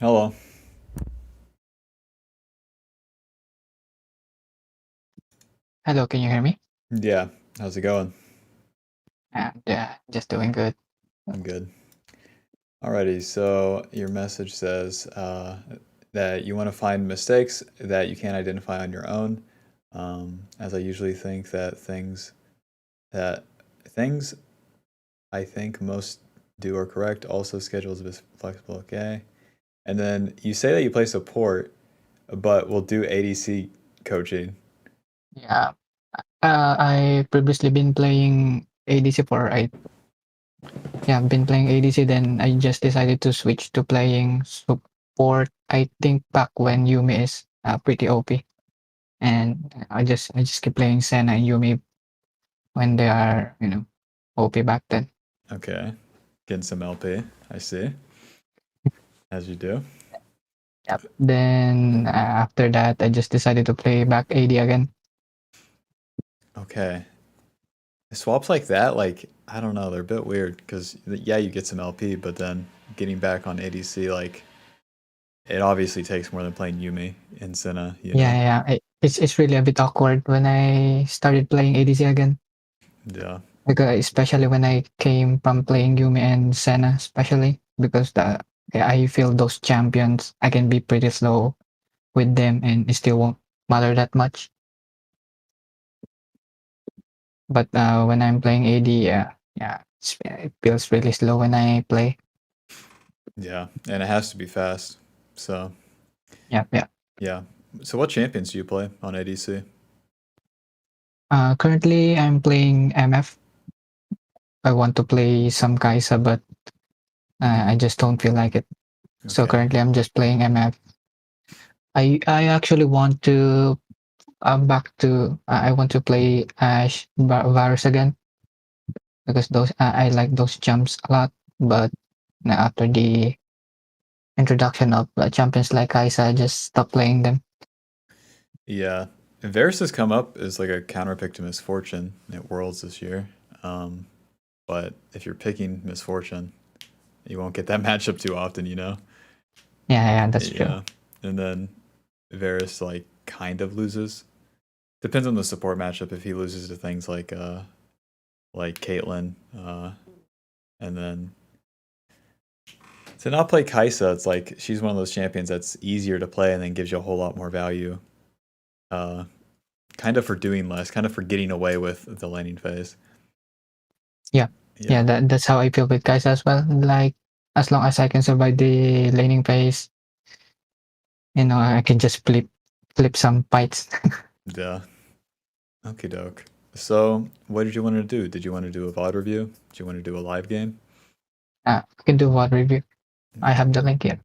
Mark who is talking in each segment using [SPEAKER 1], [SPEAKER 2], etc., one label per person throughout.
[SPEAKER 1] Hello.
[SPEAKER 2] Hello, can you hear me?
[SPEAKER 1] Yeah, how's it going?
[SPEAKER 2] Yeah, just doing good.
[SPEAKER 1] I'm good. Alrighty, so your message says that you want to find mistakes that you can't identify on your own. As I usually think that things I think most do are correct. Also, schedules is flexible. Okay, and then you say that you play support, but will do ADC coaching.
[SPEAKER 2] Yeah, I previously been playing ADC for yeah, I've been playing ADC. Then I just decided to switch to playing support. I think back when Yumi is pretty OP, and I just keep playing Senna and Yumi when they are OP back then.
[SPEAKER 1] Okay, getting some LP. I see, as you do.
[SPEAKER 2] Yep. Then after that, I just decided to play back AD again.
[SPEAKER 1] Okay, swaps like that, like I don't know, they're a bit weird because yeah, you get some LP, but then getting back on ADC, like it obviously takes more than playing Yumi in Senna, you
[SPEAKER 2] Yeah,
[SPEAKER 1] know?
[SPEAKER 2] yeah. It's really a bit awkward when I started playing ADC again.
[SPEAKER 1] Yeah,
[SPEAKER 2] Because especially when I came from playing Yumi and Senna, especially because yeah, I feel those champions I can be pretty slow with them and it still won't matter that much. But when I'm playing AD, yeah, it feels really slow when I play.
[SPEAKER 1] yeah, and it has to be fast. So
[SPEAKER 2] Yeah, yeah.
[SPEAKER 1] yeah. So what champions do you play on ADC?
[SPEAKER 2] Currently I'm playing MF. I want to play some Kaisa, but I just don't feel like it. So
[SPEAKER 1] Okay.
[SPEAKER 2] currently I'm just playing MF. I actually want to back to I want to play Varus again because those I like those jumps a lot. But after the introduction of champions like Kaisa, I just stopped playing them.
[SPEAKER 1] Yeah. Varus has come up as like a counter pick to Misfortune at Worlds this year. Um, but if you're picking Misfortune, you won't get that matchup too often, you know?
[SPEAKER 2] Yeah, yeah, that's true.
[SPEAKER 1] Yeah. And then Varus like kind of loses. Depends on the support matchup. If he loses to things like Caitlyn, and then to not play Kaisa, it's like she's one of those champions that's easier to play and then gives you a whole lot more value. Uh, kind of for doing less, kind of for getting away with the laning phase.
[SPEAKER 2] Yeah, yeah,
[SPEAKER 1] Yeah,
[SPEAKER 2] that's how I feel with Kaisa as well. Like as long as I can survive the laning phase, I can just flip some fights.
[SPEAKER 1] yeah. Okie doke. So, what did you want to do? Did you want to do a VOD review? Did you want to do a live game?
[SPEAKER 2] I can do what review. I
[SPEAKER 1] Okay.
[SPEAKER 2] have the link here.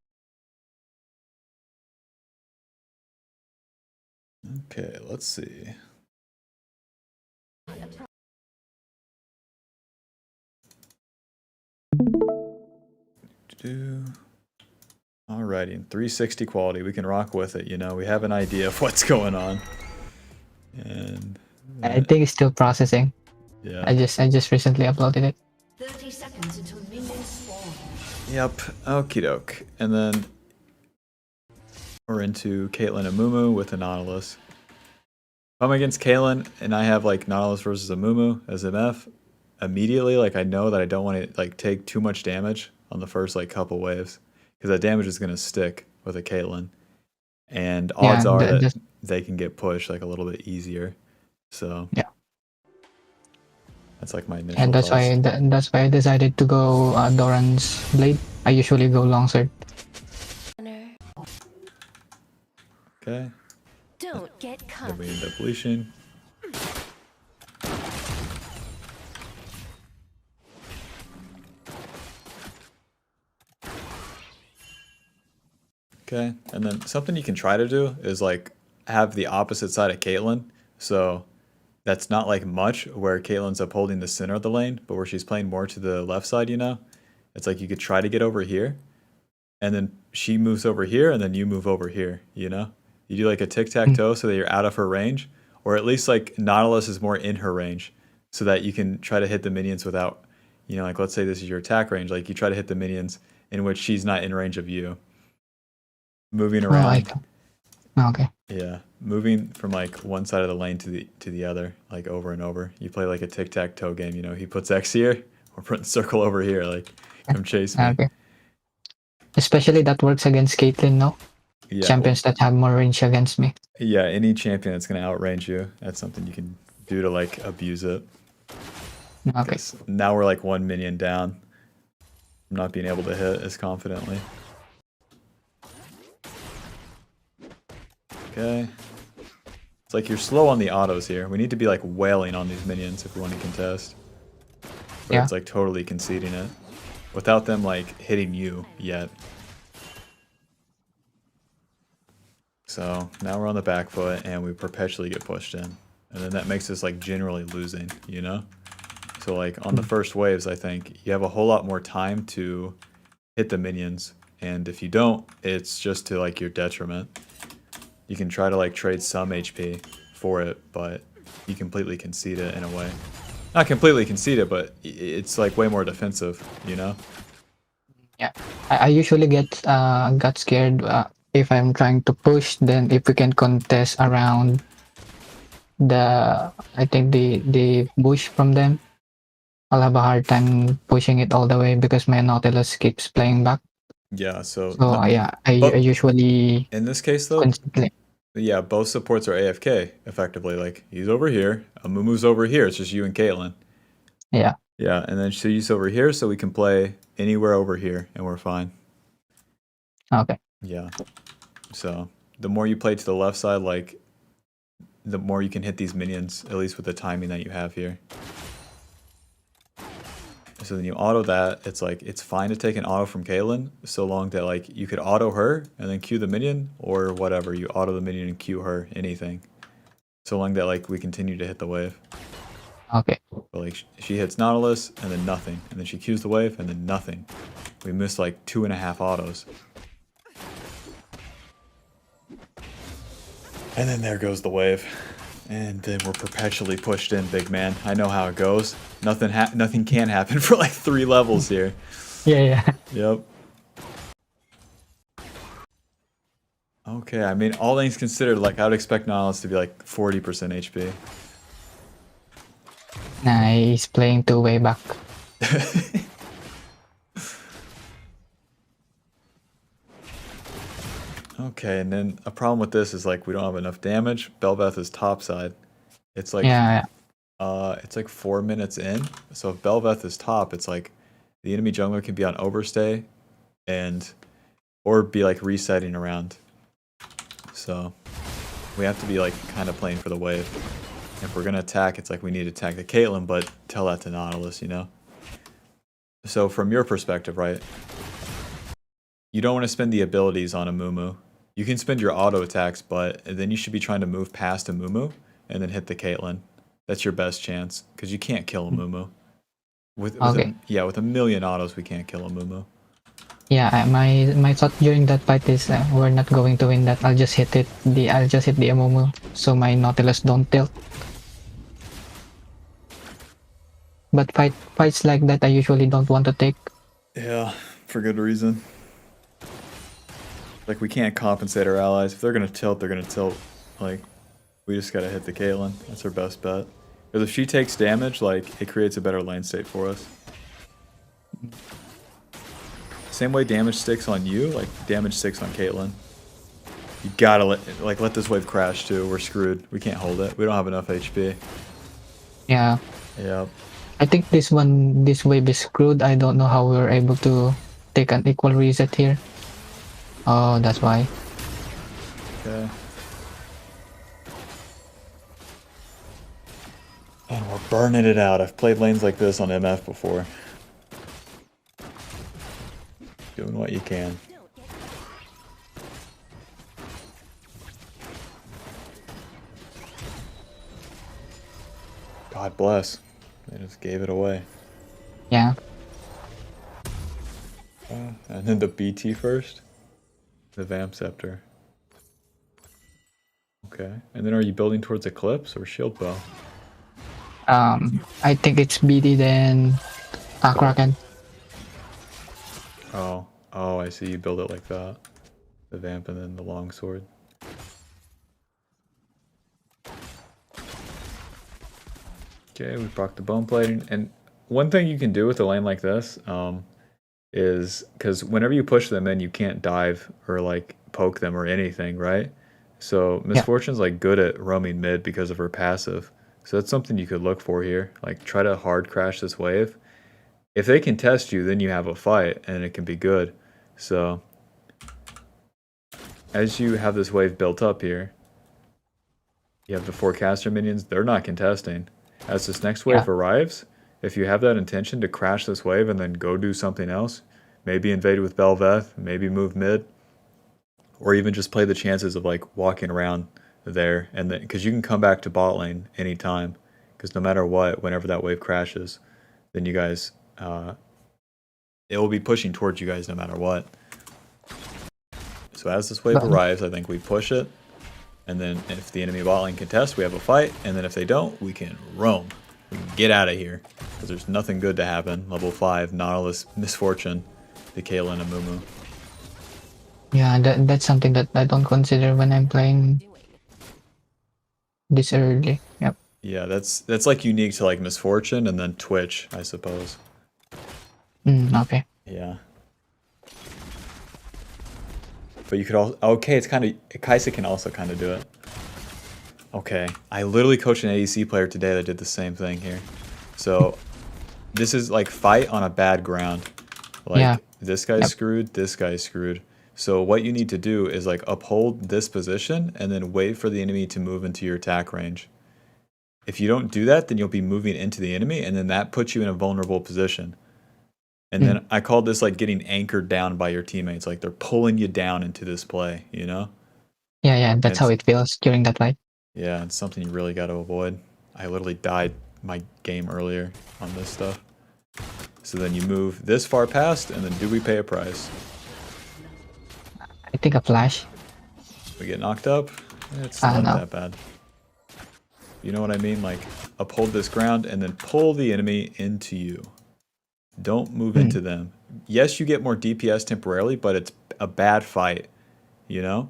[SPEAKER 1] Okay, let's see. Do alrighty, in 360 quality, we can rock with it. You know, we have an idea of what's going on, and
[SPEAKER 2] I think it's still processing.
[SPEAKER 1] yeah,
[SPEAKER 2] I just recently uploaded it.
[SPEAKER 3] 30 seconds until minions spawn.
[SPEAKER 1] yep. Okie doke. And then we're into Caitlyn and Mumu with a Nautilus. If I'm against Caitlyn and I have like Nautilus versus a Mumu as MF, immediately like I know that I don't want to like take too much damage on the first like couple waves because that damage is gonna stick with a Caitlyn, and odds
[SPEAKER 2] Yeah,
[SPEAKER 1] are that they can get pushed like a little bit easier. So
[SPEAKER 2] yeah.
[SPEAKER 1] that's like my
[SPEAKER 2] And
[SPEAKER 1] initial thoughts.
[SPEAKER 2] that's why I decided to go Doran's blade. I usually go longsword.
[SPEAKER 1] Okay,
[SPEAKER 3] Don't get
[SPEAKER 1] then
[SPEAKER 3] caught.
[SPEAKER 1] we end up leashing. Okay, and then something you can try to do is like have the opposite side of Caitlyn. So that's not like much where Caitlyn's upholding the center of the lane, but where she's playing more to the left side, you know? It's like you could try to get over here, and then she moves over here, and then you move over here, you know? You do like a tic tac
[SPEAKER 2] Mm.
[SPEAKER 1] toe so that you're out of her range, or at least like Nautilus is more in her range so that you can try to hit the minions without, like let's say this is your attack range, like you try to hit the minions in which she's not in range of you. moving
[SPEAKER 2] Oh, I
[SPEAKER 1] around.
[SPEAKER 2] okay.
[SPEAKER 1] Yeah, moving from like one side of the lane to the other, like over and over. You play like a tic-tac-toe game, you know. He puts X here, we're putting circle over here. Like, come chase me.
[SPEAKER 2] Okay. Especially that works against Caitlyn, no?
[SPEAKER 1] Yeah,
[SPEAKER 2] Champions that have more range against me.
[SPEAKER 1] yeah. Any champion that's gonna outrange you, that's something you can do to like abuse it.
[SPEAKER 2] Okay.
[SPEAKER 1] Because now we're like 1 minion down. I'm not being able to hit as confidently. Okay. It's like you're slow on the autos here. We need to be like wailing on these minions if we want to contest. But
[SPEAKER 2] Yeah.
[SPEAKER 1] it's like totally conceding it. Without them like hitting you yet. So now we're on the back foot and we perpetually get pushed in. And then that makes us like generally losing, you know? So like on the first waves, I think you have a whole lot more time to hit the minions. And if you don't, it's just to like your detriment. You can try to like trade some HP for it, but you completely concede it in a way. Not completely concede it, but it's like way more defensive, you know?
[SPEAKER 2] Yeah. I usually got scared if I'm trying to push. Then if we can contest around I think the bush from them, I'll have a hard time pushing it all the way because my Nautilus keeps playing back.
[SPEAKER 1] Yeah, so
[SPEAKER 2] So yeah, I
[SPEAKER 1] but
[SPEAKER 2] usually
[SPEAKER 1] in this case though,
[SPEAKER 2] constantly.
[SPEAKER 1] yeah, both supports are AFK effectively. Like he's over here, Amumu's over here. It's just you and Caitlyn.
[SPEAKER 2] Yeah.
[SPEAKER 1] Yeah, and then she's over here, so we can play anywhere over here, and we're fine.
[SPEAKER 2] Okay.
[SPEAKER 1] Yeah. So the more you play to the left side, like the more you can hit these minions, at least with the timing that you have here. So then you auto that. It's like it's fine to take an auto from Caitlyn, so long that like you could auto her and then queue the minion, or whatever. You auto the minion and queue her, anything. So long that like we continue to hit the wave.
[SPEAKER 2] Okay.
[SPEAKER 1] But like she hits Nautilus and then nothing, and then she queues the wave and then nothing. We missed like 2.5 autos. And then there goes the wave. And then we're perpetually pushed in, big man. I know how it goes. Nothing can happen for like 3 levels here.
[SPEAKER 2] Yeah.
[SPEAKER 1] Yep. Okay, I mean, all things considered, like I would expect Nautilus to be like 40% HP.
[SPEAKER 2] Nah, he's playing two-way back.
[SPEAKER 1] Okay, and then a problem with this is like we don't have enough damage. Bel'Veth is topside. It's like
[SPEAKER 2] Yeah.
[SPEAKER 1] it's like 4 minutes in. So if Bel'Veth is top, it's like the enemy jungler can be on overstay or be like resetting around. So we have to be like kind of playing for the wave. If we're gonna attack, it's like we need to attack the Caitlyn, but tell that to Nautilus, you know? So from your perspective, right? You don't want to spend the abilities on a Mumu. You can spend your auto attacks, but then you should be trying to move past a Mumu and then hit the Caitlyn. That's your best chance, because you can't kill a Mumu. With
[SPEAKER 2] Okay.
[SPEAKER 1] with a million autos, we can't kill a Mumu.
[SPEAKER 2] Yeah, my thought during that fight is we're not going to win that. I'll just hit the Amumu so my Nautilus don't tilt. But fights like that I usually don't want to take.
[SPEAKER 1] Yeah, for good reason. Like we can't compensate our allies. If they're gonna tilt, they're gonna tilt. Like we just gotta hit the Caitlyn. That's our best bet. Because if she takes damage, like it creates a better lane state for us. Same way damage sticks on you, like damage sticks on Caitlyn. You gotta let this wave crash too. We're screwed. We can't hold it. We don't have enough HP.
[SPEAKER 2] Yeah.
[SPEAKER 1] Yep.
[SPEAKER 2] I think this wave is screwed. I don't know how we were able to take an equal reset here. Oh, that's why.
[SPEAKER 1] Okay. And we're burning it out. I've played lanes like this on MF before. Doing what you can. God bless. They just gave it away.
[SPEAKER 2] Yeah.
[SPEAKER 1] And then the BT first? The Vamp Scepter. Okay. And then are you building towards Eclipse or Shield Bow?
[SPEAKER 2] I think it's BD then Kraken.
[SPEAKER 1] Oh, I see. You build it like that. The vamp and then the longsword. Okay, we proc the bone plating. And one thing you can do with a lane like this is because whenever you push them in, you can't dive or like poke them or anything, right? So Misfortune's like good at roaming mid because of her passive. So that's something you could look for here. Like try to hard crash this wave. If they can test you, then you have a fight and it can be good. So as you have this wave built up here, you have the forecaster minions, they're not contesting. As this next wave arrives, if you have that intention to crash this wave and then go do something else, maybe invade with Bel'Veth, maybe move mid, or even just play the chances of like walking around there, and then because you can come back to bot lane anytime, because no matter what, whenever that wave crashes, then you guys, it will be pushing towards you guys no matter what. So as this wave arrives, I think we push it, and then if the enemy bot lane contests, we have a fight, and then if they don't, we can roam. We can get out of here, because there's nothing good to happen. Level 5, Nautilus, Misfortune, the Kaylin and Mumu.
[SPEAKER 2] Yeah, that's something that I don't consider when I'm playing this early. Yep.
[SPEAKER 1] Yeah, that's like unique to like Misfortune and then Twitch, I suppose.
[SPEAKER 2] Okay.
[SPEAKER 1] Yeah. But you could also, okay, it's kind of, Kaisa can also kind of do it. Okay, I literally coached an ADC player today that did the same thing here. So this is like fight on a bad ground. Like this guy's screwed, this guy's screwed. So what you need to do is like uphold this position and then wait for the enemy to move into your attack range. If you don't do that, then you'll be moving into the enemy, and then that puts you in a vulnerable position. And then I call this like getting anchored down by your teammates. Like they're pulling you down into this play, you know?
[SPEAKER 2] Yeah, that's how it feels during that fight.
[SPEAKER 1] Yeah, it's something you really got to avoid. I literally died my game earlier on this stuff. So then you move this far past, and then do we pay a price?
[SPEAKER 2] I think a flash.
[SPEAKER 1] We get knocked up? It's not that bad. You know what I mean? Like, uphold this ground, and then pull the enemy into you. Don't move into them. Yes, you get more DPS temporarily, but it's a bad fight, you know?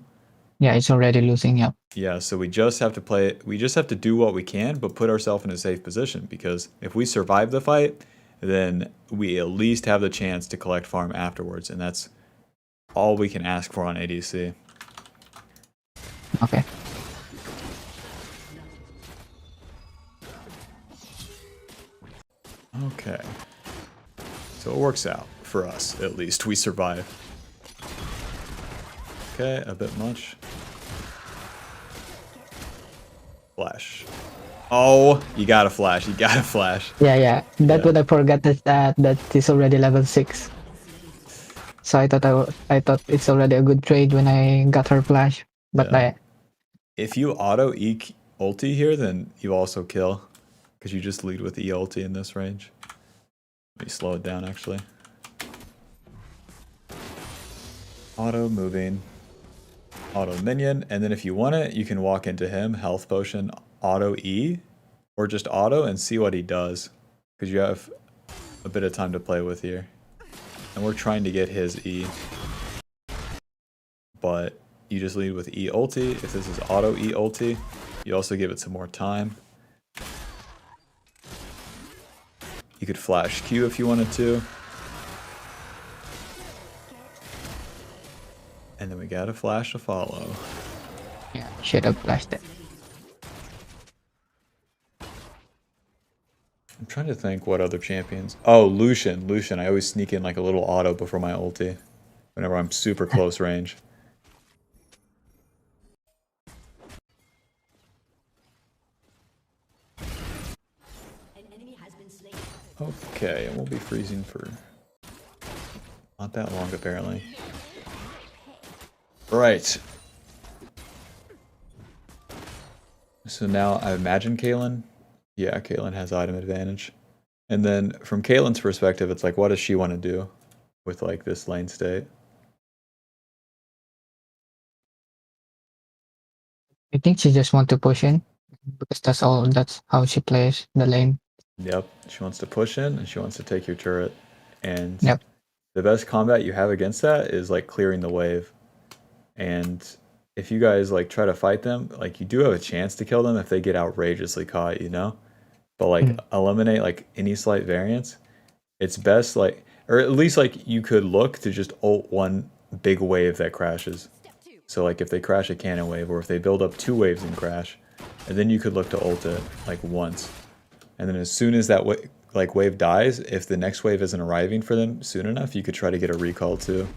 [SPEAKER 2] Yeah, it's already losing, yep.
[SPEAKER 1] Yeah, so we just have to play, we just have to do what we can, but put ourselves in a safe position, because if we survive the fight, then we at least have the chance to collect farm afterwards, and that's all we can ask for on ADC.
[SPEAKER 2] Okay.
[SPEAKER 1] Okay. So it works out for us, at least. We survive. Okay, a bit much. Flash. Oh, you gotta flash. You gotta flash.
[SPEAKER 2] Yeah. That what I forgot that is already level 6. So I thought it's already a good trade when I got her flash. But
[SPEAKER 1] if you auto E ulti here, then you also kill, because you just lead with E ulti in this range. Let me slow it down actually. Auto moving. Auto minion, and then if you want it, you can walk into him, health potion, auto E, or just auto and see what he does, because you have a bit of time to play with here. And we're trying to get his E, but you just lead with E ulti. If this is auto E ulti, you also give it some more time. You could flash Q if you wanted to. And then we got a flash to follow.
[SPEAKER 2] yeah, should have flashed it.
[SPEAKER 1] I'm trying to think what other champions. Oh, Lucian. Lucian. I always sneak in like a little auto before my ulti. Whenever I'm super close range. Okay, and we'll be freezing for not that long apparently. Right. So now I imagine Kaylin. Yeah, Kaylin has item advantage. And then from Kaylin's perspective, it's like, what does she want to do with like this lane state?
[SPEAKER 2] I think she just want to push in because that's how she plays the lane.
[SPEAKER 1] Yep, she wants to push in and she wants to take your turret. And
[SPEAKER 2] Yep.
[SPEAKER 1] the best combat you have against that is like clearing the wave. and if you guys like try to fight them, like you do have a chance to kill them if they get outrageously caught, you know? But like eliminate like any slight variance. It's best like, or at least like you could look to just ult one big wave that crashes. So like if they crash a cannon wave, or if they build up 2 waves and crash, and then you could look to ult it like once. And then as soon as that wave dies, if the next wave isn't arriving for them soon enough, you could try to get a recall too.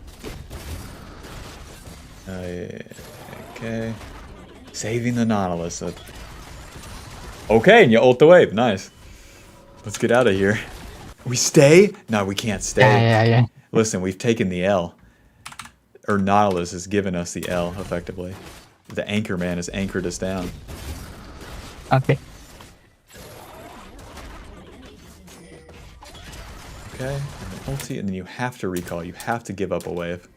[SPEAKER 1] Okay. Saving the Nautilus. Okay, and you ult the wave. Nice. Let's get out of here. We stay? No, we can't stay.
[SPEAKER 2] Yeah.
[SPEAKER 1] Listen, we've taken the L. Or Nautilus has given us the L, effectively. The anchor man has anchored us down.
[SPEAKER 2] Okay.
[SPEAKER 1] Okay, and then ulti, and then you have to recall. You have to give up a wave.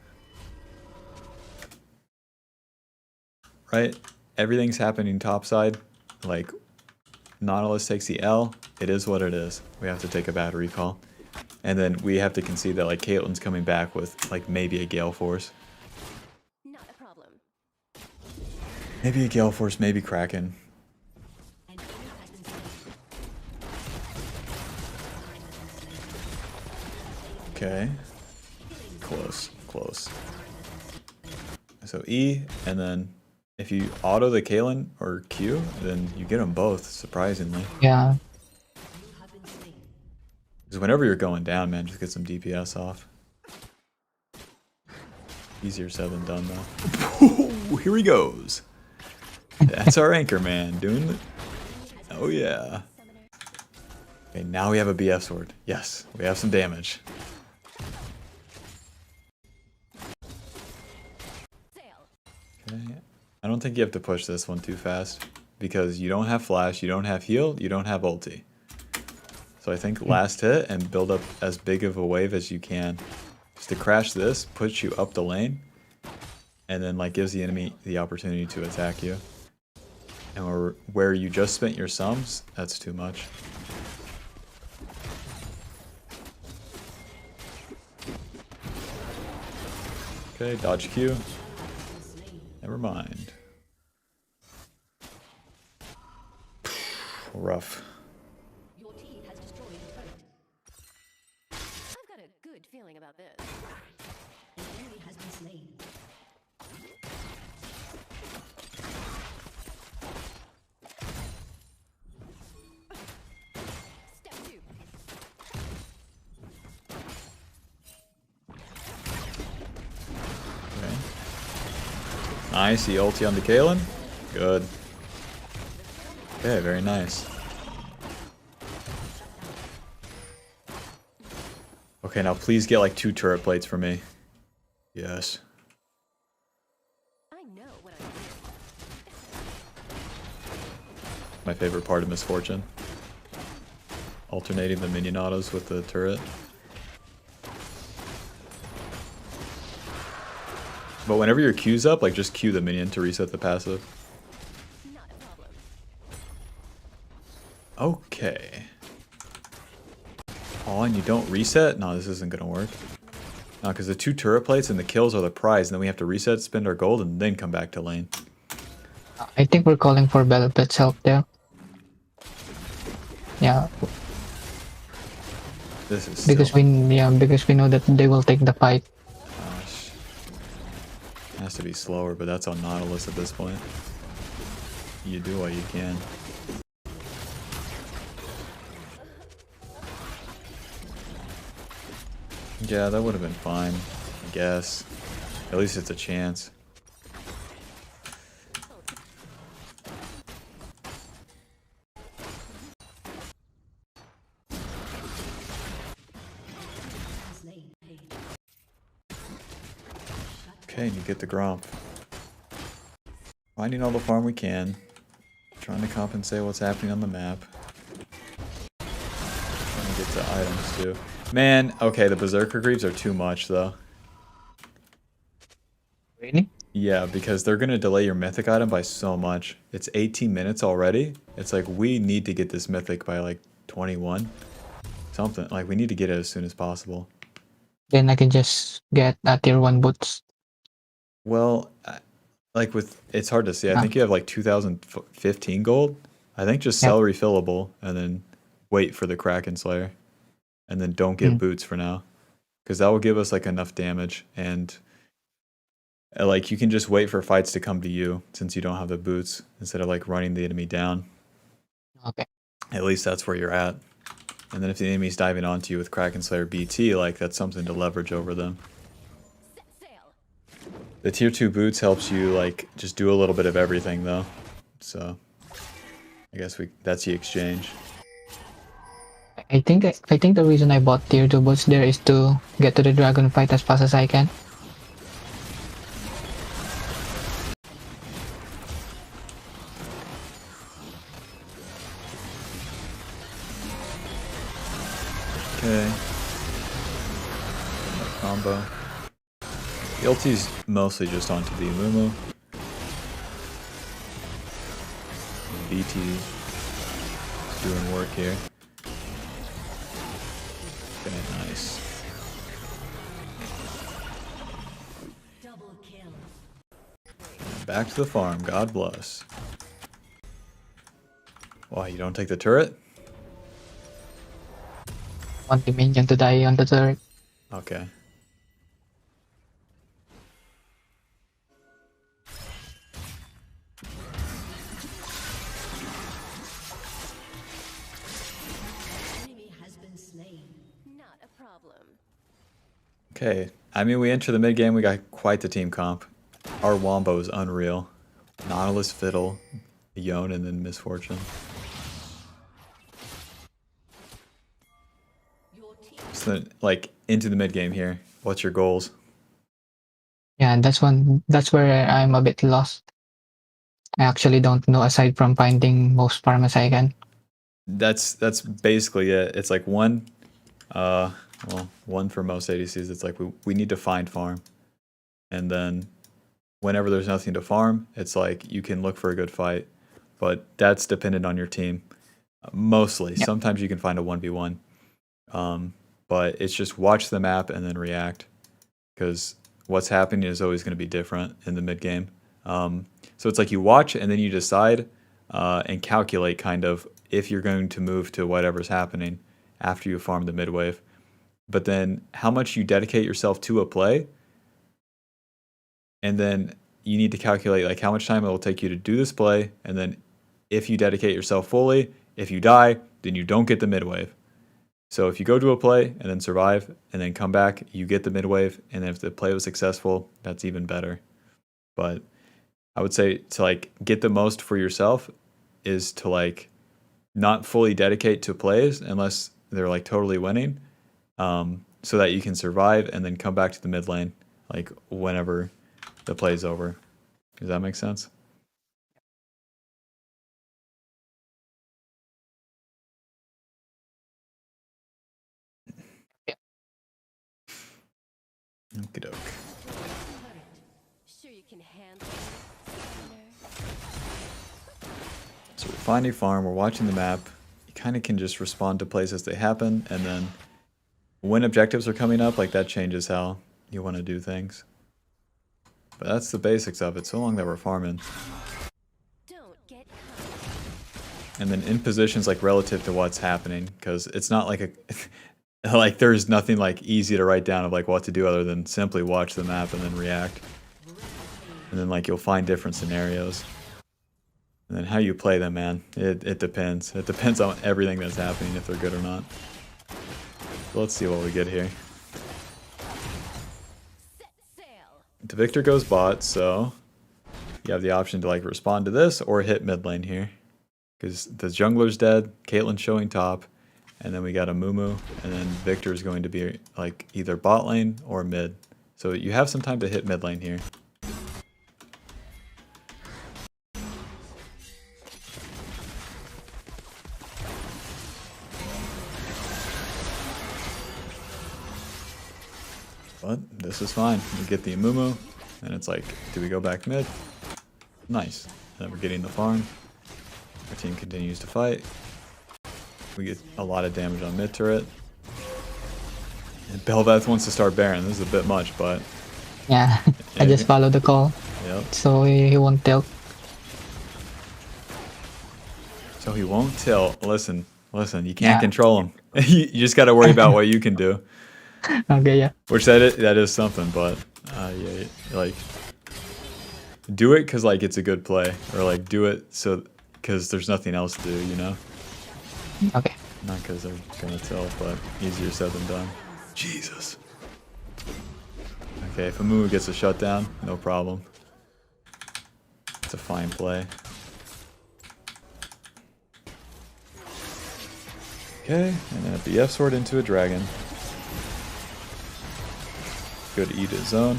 [SPEAKER 1] Right? Everything's happening topside. Like, Nautilus takes the L. It is what it is. We have to take a bad recall. And then we have to concede that, like, Caitlyn's coming back with, like, maybe a Gale Force.
[SPEAKER 3] Not a problem.
[SPEAKER 1] Maybe a Gale Force, maybe Kraken. Okay. Close, close. So E, and then if you auto the Caitlyn or Q, then you get them both, surprisingly.
[SPEAKER 2] Yeah.
[SPEAKER 1] Because whenever you're going down, man, just get some DPS off. Easier said than done, though. Here he goes. That's our anchor man doing it. Oh, yeah. Okay, now we have a BF sword. Yes, we have some damage. Okay. I don't think you have to push this one too fast, because you don't have flash, you don't have heal, you don't have ulti. So I think last hit and build up as big of a wave as you can. Just to crash this, puts you up the lane, and then like gives the enemy the opportunity to attack you. And where you just spent your sums, that's too much. Okay, dodge Q. Never mind. Rough.
[SPEAKER 3] Your team has destroyed a turret. I've got a good feeling about this. An enemy has been slain. Step 2.
[SPEAKER 1] Okay. Nice, the ulti on the Caitlyn. Good. Okay, very nice. Okay, now please get like 2 turret plates for me. Yes.
[SPEAKER 3] I know what I'm doing.
[SPEAKER 1] My favorite part of Misfortune. Alternating the minion autos with the turret. But whenever your Q's up, like just Q the minion to reset the passive.
[SPEAKER 3] Not a problem.
[SPEAKER 1] Okay. Oh, and you don't reset? No, this isn't gonna work. No, because the 2 turret plates and the kills are the prize, and then we have to reset, spend our gold, and then come back to lane.
[SPEAKER 2] I think we're calling for Velvet's help there. Yeah,
[SPEAKER 1] This is
[SPEAKER 2] because
[SPEAKER 1] still...
[SPEAKER 2] because we know that they will take the fight.
[SPEAKER 1] Gosh. It has to be slower, but that's on Nautilus at this point. You do what you can. Yeah, that would have been fine, I guess. At least it's a chance. Okay, and you get the Gromp. Finding all the farm we can. Trying to compensate what's happening on the map. Trying to get to items too. Man, okay, the Berserker Greaves are too much though.
[SPEAKER 2] Really?
[SPEAKER 1] Yeah, because they're gonna delay your mythic item by so much. It's 18 minutes already. It's like we need to get this mythic by like 21. Something. Like we need to get it as soon as possible.
[SPEAKER 2] Then I can just get a tier 1 boots.
[SPEAKER 1] Well, like with it's hard to see. I
[SPEAKER 2] Ah,
[SPEAKER 1] think you have like 2015 gold. I think just
[SPEAKER 2] yep.
[SPEAKER 1] sell refillable and then wait for the Kraken Slayer, and then don't get
[SPEAKER 2] Mm.
[SPEAKER 1] boots for now, because that will give us like enough damage, and like you can just wait for fights to come to you since you don't have the boots instead of like running the enemy down.
[SPEAKER 2] Okay.
[SPEAKER 1] At least that's where you're at. And then if the enemy's diving onto you with Kraken Slayer BT, like that's something to leverage over them.
[SPEAKER 3] Set sail.
[SPEAKER 1] The tier 2 boots helps you like just do a little bit of everything though. So I guess that's the exchange.
[SPEAKER 2] I think the reason I bought tier 2 boots there is to get to the dragon fight as fast as I can.
[SPEAKER 1] Okay. Combo. The ulti's mostly just onto the Amumu. BT is doing work here. Okay, nice.
[SPEAKER 3] Double kill.
[SPEAKER 1] Back to the farm, God bless. Why, you don't take the turret?
[SPEAKER 2] Want the minion to die on the turret.
[SPEAKER 1] Okay.
[SPEAKER 3] Enemy has been slain. Not a problem.
[SPEAKER 1] Okay, I mean, we enter the mid game, we got quite the team comp. Our Wombo is unreal. Nautilus, Fiddle, Yone, and then Misfortune.
[SPEAKER 3] Your team
[SPEAKER 1] So then, like, into the mid game here, what's your goals?
[SPEAKER 2] Yeah, that's where I'm a bit lost. I actually don't know aside from finding most farm as I can.
[SPEAKER 1] That's basically it. It's like one, well, one for most ADCs. It's like we need to find farm, and then whenever there's nothing to farm, it's like you can look for a good fight, but that's dependent on your team. Mostly,
[SPEAKER 2] Yep.
[SPEAKER 1] sometimes you can find a 1v1, but it's just watch the map and then react, because what's happening is always going to be different in the mid game. So it's like you watch and then you decide and calculate kind of if you're going to move to whatever's happening after you farm the mid wave. But then how much you dedicate yourself to a play, and then you need to calculate like how much time it will take you to do this play, and then if you dedicate yourself fully, if you die, then you don't get the mid wave. So if you go to a play and then survive and then come back, you get the mid wave, and if the play was successful, that's even better. But I would say to like get the most for yourself is to like not fully dedicate to plays unless they're like totally winning, so that you can survive and then come back to the mid lane like whenever the play's over. Does that make sense? Okie doke.
[SPEAKER 3] sure you can handle it, Summoner?
[SPEAKER 1] So we're finding farm, we're watching the map. You kind of can just respond to plays as they happen, and then when objectives are coming up, like that changes how you want to do things. But that's the basics of it, so long that we're farming.
[SPEAKER 3] Don't get
[SPEAKER 1] And then in positions like relative to what's happening, because it's not like a like there's nothing like easy to write down of like what to do other than simply watch the map and then react. And then like you'll find different scenarios. And then how you play them, man, it depends. It depends on everything that's happening, if they're good or not. So let's see what we get here.
[SPEAKER 3] set sail.
[SPEAKER 1] The Victor goes bot, so you have the option to like respond to this or hit mid lane here. Because the jungler's dead, Caitlyn's showing top, and then we got a Mumu, and then Victor is going to be like either bot lane or mid. So you have some time to hit mid lane here. But this is fine. We get the Amumu, and it's like, do we go back mid? Nice. And then we're getting the farm. Our team continues to fight. We get a lot of damage on mid turret. And Bel'Veth wants to start Baron. This is a bit much, but
[SPEAKER 2] Yeah, I
[SPEAKER 1] Yeah,
[SPEAKER 2] just follow the call,
[SPEAKER 1] yep.
[SPEAKER 2] so he won't tilt.
[SPEAKER 1] So he won't tilt. Listen, you can't
[SPEAKER 2] Yeah.
[SPEAKER 1] control him. You just got to worry about what you can do.
[SPEAKER 2] Okay, yeah.
[SPEAKER 1] Which that is something, but yeah, like do it because like it's a good play, or like do it so because there's nothing else to do, you know.
[SPEAKER 2] Okay.
[SPEAKER 1] Not because they're gonna tilt, but easier said than done. Jesus. Okay, if Amumu gets a shutdown, no problem. It's a fine play. Okay, and then a BF sword into a dragon. Good eat his zone.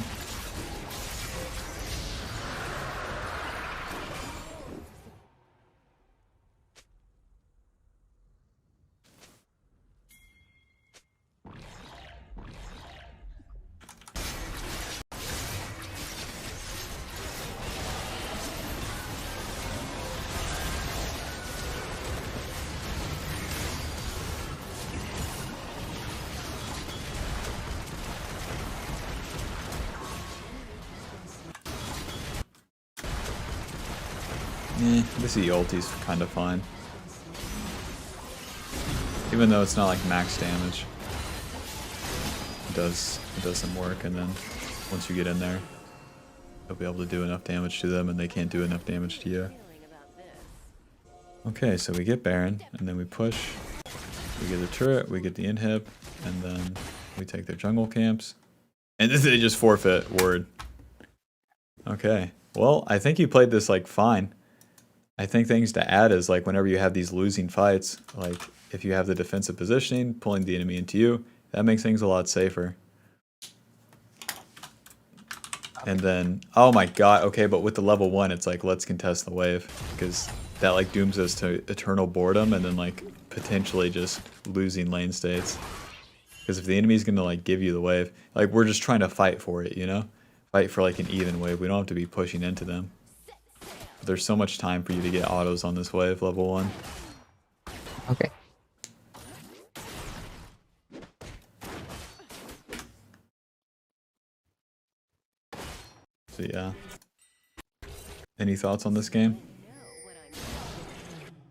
[SPEAKER 1] This E ulti's kind of fine. Even though it's not like max damage. It does some work, and then once you get in there, you'll be able to do enough damage to them and they can't do enough damage to you. Okay, so we get Baron, and then we push. We get the turret, we get the inhib, and then we take their jungle camps. And then they just forfeit, word. Okay, well, I think you played this like fine. I think things to add is like whenever you have these losing fights, like if you have the defensive positioning, pulling the enemy into you, that makes things a lot safer. And then, oh my god, okay, but with the level 1, it's like, let's contest the wave. Because that like dooms us to eternal boredom and then like potentially just losing lane states. Because if the enemy's gonna like give you the wave, like we're just trying to fight for it, you know? Fight for like an even wave. We don't have to be pushing into them. But there's so much time for you to get autos on this wave, level 1.
[SPEAKER 2] Okay.
[SPEAKER 1] So yeah. Any thoughts on this game?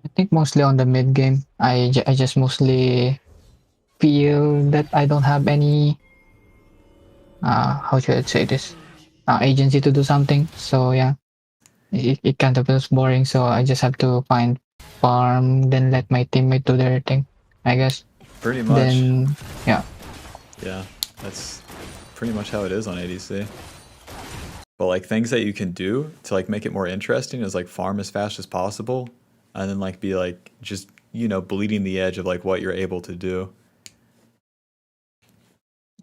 [SPEAKER 2] I think mostly on the mid game. I just mostly feel that I don't have any how should I say this, agency to do something. So yeah, it kind of feels boring. So I just have to find farm, then let my teammate do their thing, I guess.
[SPEAKER 1] Pretty much.
[SPEAKER 2] Then yeah.
[SPEAKER 1] Yeah, that's pretty much how it is on ADC. But like things that you can do to like make it more interesting is like farm as fast as possible, and then like be like just, you know, bleeding the edge of like what you're able to do.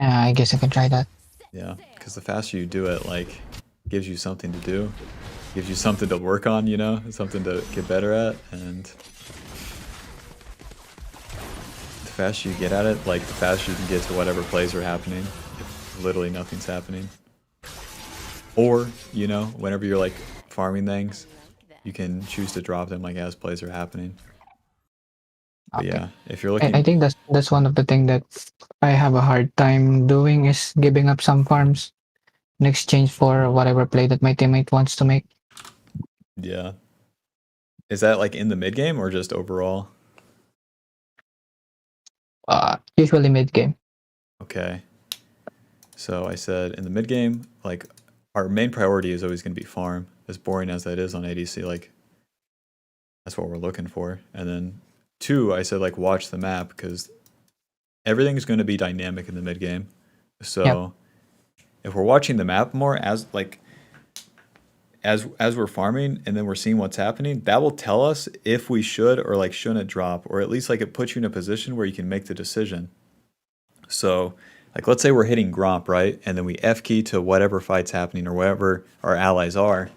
[SPEAKER 2] I guess I can try that.
[SPEAKER 1] Yeah, because the faster you do it, like gives you something to do, gives you something to work on, you know, something to get better at, and the faster you get at it, like the faster you can get to whatever plays are happening, if literally nothing's happening. Or, you know, whenever you're like farming things, you can choose to drop them like as plays are happening. But
[SPEAKER 2] Okay.
[SPEAKER 1] yeah, if you're looking,
[SPEAKER 2] I think that's one of the things that I have a hard time doing is giving up some farms in exchange for whatever play that my teammate wants to make.
[SPEAKER 1] yeah. Is that like in the mid game or just overall?
[SPEAKER 2] Usually mid game.
[SPEAKER 1] Okay. So I said in the mid game, like our main priority is always going to be farm. As boring as that is on ADC, like that's what we're looking for. And then 2, I said like watch the map because everything's going to be dynamic in the mid game. So
[SPEAKER 2] Yep.
[SPEAKER 1] if we're watching the map more as like as we're farming and then we're seeing what's happening, that will tell us if we should or like shouldn't drop, or at least like it puts you in a position where you can make the decision. So like let's say we're hitting Gromp, right? And then we F key to whatever fight's happening or wherever our allies are.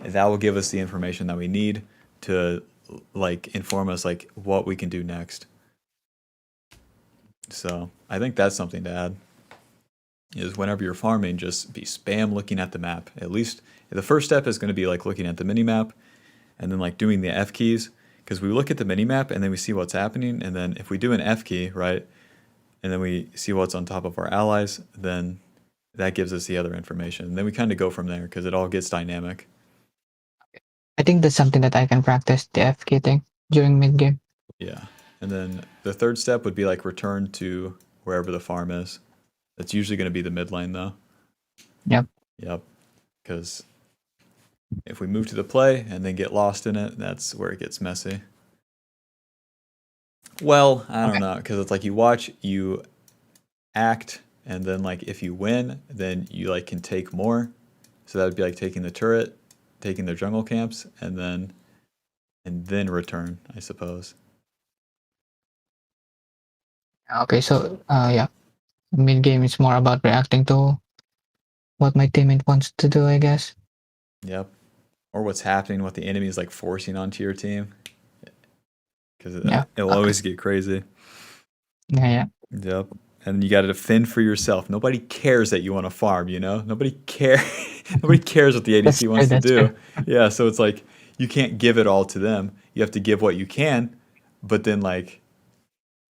[SPEAKER 1] And that will give us the information that we need to like inform us like what we can do next. So I think that's something to add. Is whenever you're farming, just be spam looking at the map. At least the first step is going to be like looking at the mini map and then like doing the F keys, because we look at the mini map and then we see what's happening, and then if we do an F key, right, and then we see what's on top of our allies, then that gives us the other information. And then we kind of go from there because it all gets dynamic.
[SPEAKER 2] I think that's something that I can practice, the FK thing, during mid game.
[SPEAKER 1] Yeah. And then the third step would be like return to wherever the farm is. That's usually going to be the mid lane though.
[SPEAKER 2] Yep.
[SPEAKER 1] Yep. Because if we move to the play and then get lost in it, that's where it gets messy. Well, I don't know, because it's like you watch, you act, and then like if you win, then you like can take more. So that would be like taking the turret, taking the jungle camps, and then return, I suppose.
[SPEAKER 2] Okay, so yeah, mid game is more about reacting to what my teammate wants to do, I guess.
[SPEAKER 1] Yep. Or what's happening, what the enemy is like forcing onto your team. Because
[SPEAKER 2] Yeah.
[SPEAKER 1] it'll always get crazy.
[SPEAKER 2] Yeah.
[SPEAKER 1] Yep. And you got to defend for yourself. Nobody cares that you want to farm, you know? Nobody cares what the ADC wants to do.
[SPEAKER 2] True.
[SPEAKER 1] Yeah, so it's like you can't give it all to them. You have to give what you can, but then like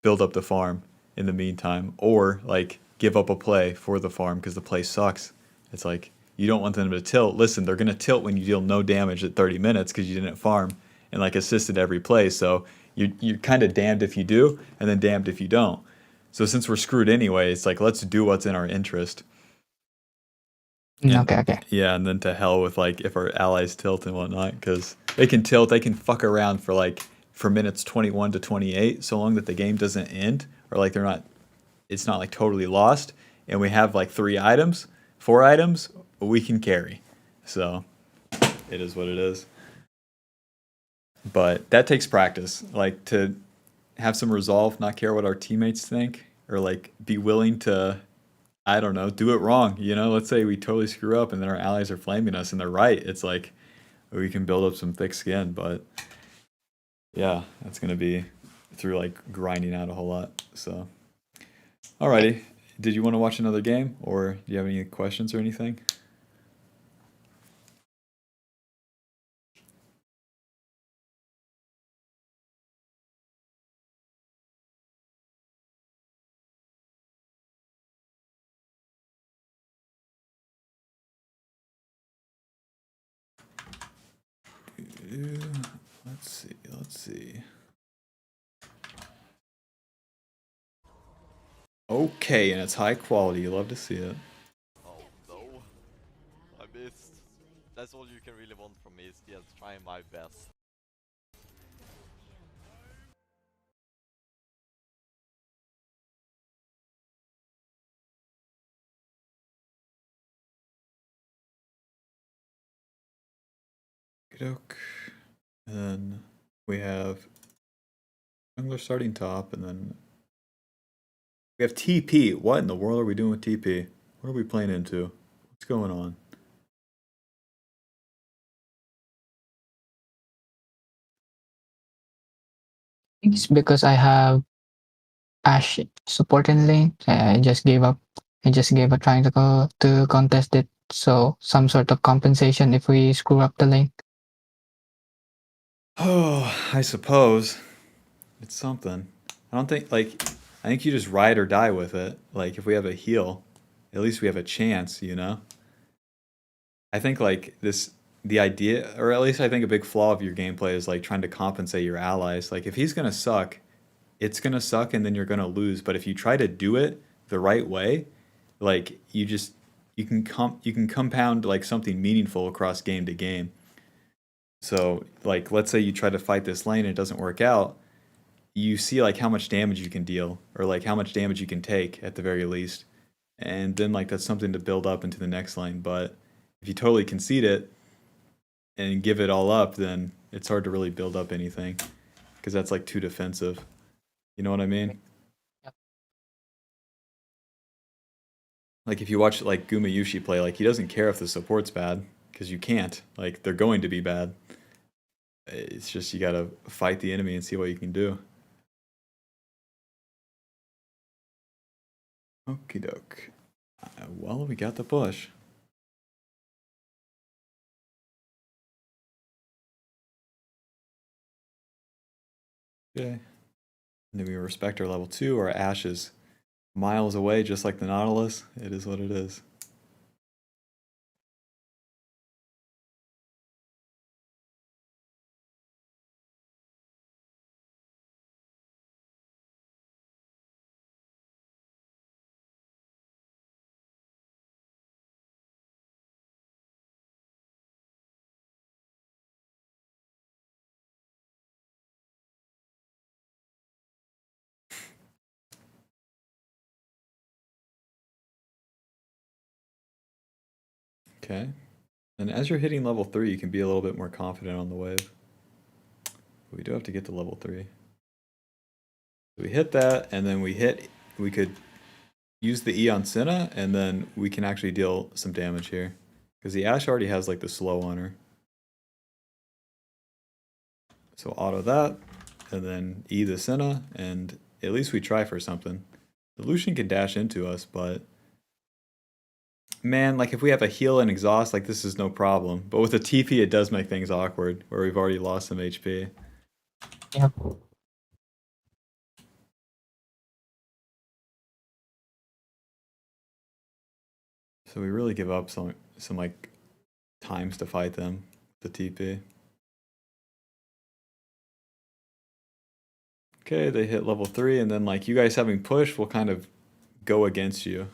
[SPEAKER 1] build up the farm in the meantime, or like give up a play for the farm because the play sucks. It's like you don't want them to tilt. Listen, they're going to tilt when you deal no damage at 30 minutes because you didn't farm and like assisted every play. So you're kind of damned if you do and then damned if you don't. So since we're screwed anyway, it's like let's do what's in our interest. And,
[SPEAKER 2] Okay.
[SPEAKER 1] Yeah, and then to hell with like if our allies tilt and whatnot, because they can tilt, they can fuck around for minutes 21 to 28, so long that the game doesn't end or like it's not like totally lost, and we have like 4 items, we can carry. So it is what it is. But that takes practice, like to have some resolve, not care what our teammates think, or like be willing to, I don't know, do it wrong. You know, let's say we totally screw up and then our allies are flaming us and they're right. It's like we can build up some thick skin, but yeah, that's gonna be through like grinding out a whole lot. So, alrighty, did you want to watch another game, or do you have any questions or anything? Let's see. Okay, and it's high quality. You love to see it.
[SPEAKER 4] Oh no, I missed. That's all you can really want from me, is just trying my best.
[SPEAKER 1] Okey-doke. And then we have jungler starting top, and then we have TP. What in the world are we doing with TP? What are we playing into? What's going on?
[SPEAKER 2] It's because I have Ash support in lane. I just gave up. I just gave up trying to contest it. So some sort of compensation if we screw up the lane.
[SPEAKER 1] Oh, I suppose it's something. I think you just ride or die with it. Like if we have a heal, at least we have a chance, you know? I think like the idea, or at least I think a big flaw of your gameplay is like trying to compensate your allies. Like if he's gonna suck, it's gonna suck and then you're gonna lose. But if you try to do it the right way, like you can compound like something meaningful across game to game. So like let's say you try to fight this lane and it doesn't work out, you see like how much damage you can deal or like how much damage you can take at the very least. And then like that's something to build up into the next lane. But if you totally concede it and give it all up, then it's hard to really build up anything because that's like too defensive. You know what I mean?
[SPEAKER 2] Yep.
[SPEAKER 1] Like if you watch like Gumayushi play, like he doesn't care if the support's bad because you can't. Like they're going to be bad. It's just you gotta fight the enemy and see what you can do. Okie doke. Well, we got the push. Okay. And then we respect our level 2. Our Ash is miles away, just like the Nautilus. It is what it is. Okay. And as you're hitting level 3, you can be a little bit more confident on the wave. We do have to get to level 3. We hit that, and then we could use the E on Senna, and then we can actually deal some damage here. Because the Ashe already has like the slow on her. So auto that, and then E the Senna, and at least we try for something. The Lucian can dash into us, but man, like if we have a heal and exhaust, like this is no problem. But with a TP, it does make things awkward, where we've already lost some HP.
[SPEAKER 2] Yep.
[SPEAKER 1] So we really give up some like times to fight them, the TP. Okay, they hit level 3, and then like you guys having push will kind of go against you.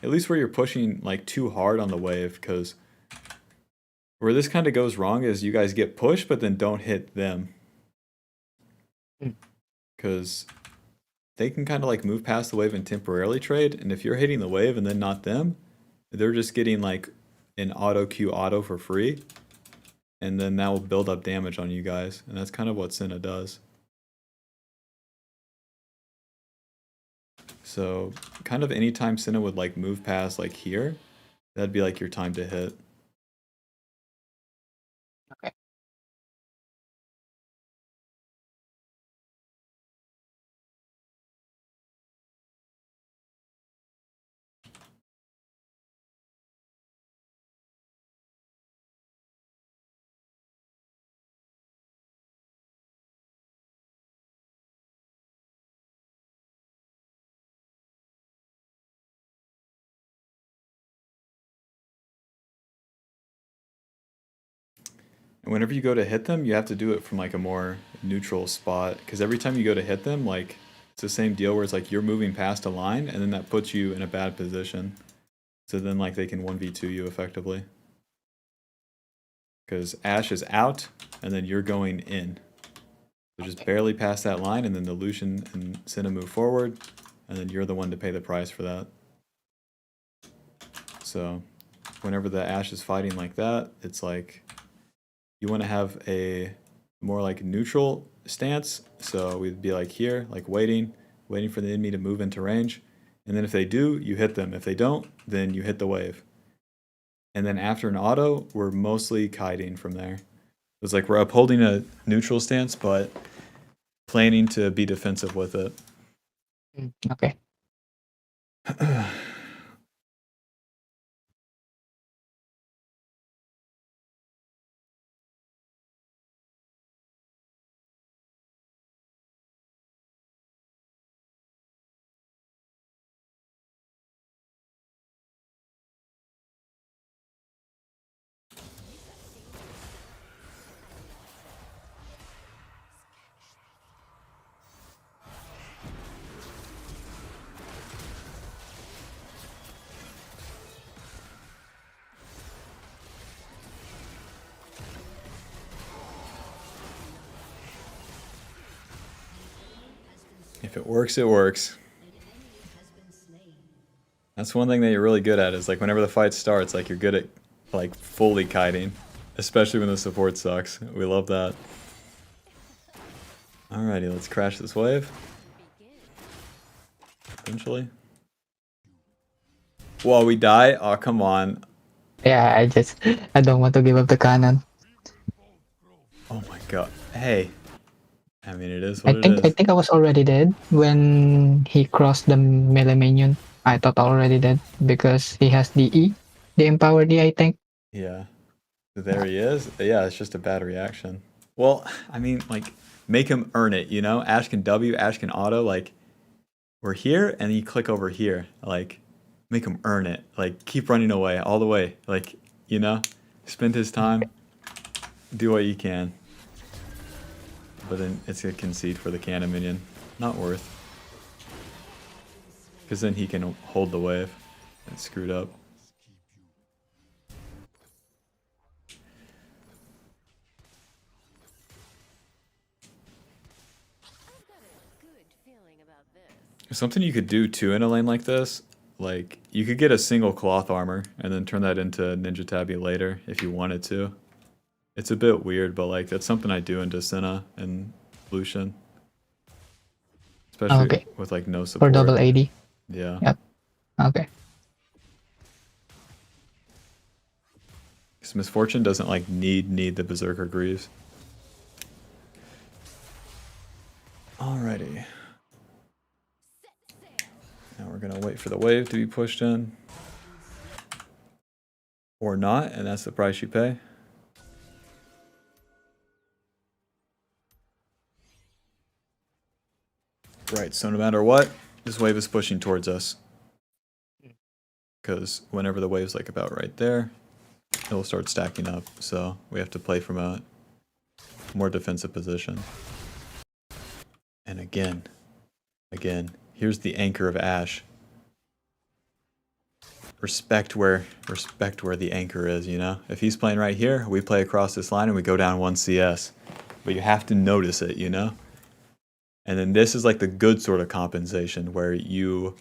[SPEAKER 1] At least where you're pushing like too hard on the wave, because where this kind of goes wrong is you guys get pushed, but then don't hit them. Because they can kind of like move past the wave and temporarily trade, and if you're hitting the wave and then not them, they're just getting like an auto Q auto for free, and then that will build up damage on you guys, and that's kind of what Senna does. So kind of anytime Senna would like move past like here, that'd be like your time to hit.
[SPEAKER 2] Okay.
[SPEAKER 1] And whenever you go to hit them, you have to do it from like a more neutral spot, because every time you go to hit them, like it's the same deal where it's like you're moving past a line, and then that puts you in a bad position. So then like they can 1v2 you effectively. Because Ashe is out, and then you're going in. So just barely past that line, and then the Lucian and Senna move forward, and then you're the one to pay the price for that. So whenever the Ashe is fighting like that, it's like you want to have a more like neutral stance. So we'd be like here, like waiting for the enemy to move into range. And then if they do, you hit them. If they don't, then you hit the wave. And then after an auto, we're mostly kiting from there. It's like we're upholding a neutral stance, but planning to be defensive with it.
[SPEAKER 2] Okay.
[SPEAKER 1] If it works, it works. That's one thing that you're really good at, is like whenever the fight starts, like you're good at like fully kiting, especially when the support sucks. We love that. Alrighty, let's crash this wave. Eventually. Whoa, we die? Oh, come on.
[SPEAKER 2] Yeah, I don't want to give up the cannon.
[SPEAKER 1] Oh my god. Hey. I mean, it is
[SPEAKER 2] I
[SPEAKER 1] what it is.
[SPEAKER 2] think I was already dead when he crossed the melee minion. I thought already dead because he has the E, the empowered E, I think.
[SPEAKER 1] Yeah. There he is. Yeah, it's just a bad reaction. Well, I mean, like, make him earn it, you know? Ashe can W, Ashe can auto, like, we're here, and you click over here. Like, make him earn it. Like, keep running away, all the way. Like, you know? Spend his time. Do what you can. But then it's a concede for the cannon minion. Not worth. Because then he can hold the wave. It's screwed up.
[SPEAKER 3] I've got a good feeling about this.
[SPEAKER 1] Something you could do too in a lane like this like, you could get a single cloth armor and then turn that into Ninja Tabby later if you wanted to. It's a bit weird, but like that's something I do into Senna and Lucian. Especially
[SPEAKER 2] Okay.
[SPEAKER 1] with like no
[SPEAKER 2] For
[SPEAKER 1] support.
[SPEAKER 2] double AD.
[SPEAKER 1] Yeah.
[SPEAKER 2] Yep. Okay.
[SPEAKER 1] Because Misfortune doesn't like need the Berserker Greaves. Alrighty. Now we're gonna wait for the wave to be pushed in. Or not, and that's the price you pay. Right, so no matter what, this wave is pushing towards us. Because whenever the wave's like about right there, it'll start stacking up. So we have to play from a more defensive position. And again, here's the anchor of Ashe. Respect where the anchor is, you know? If he's playing right here, we play across this line and we go down 1 CS. But you have to notice it, you know? And then this is like the good sort of compensation where you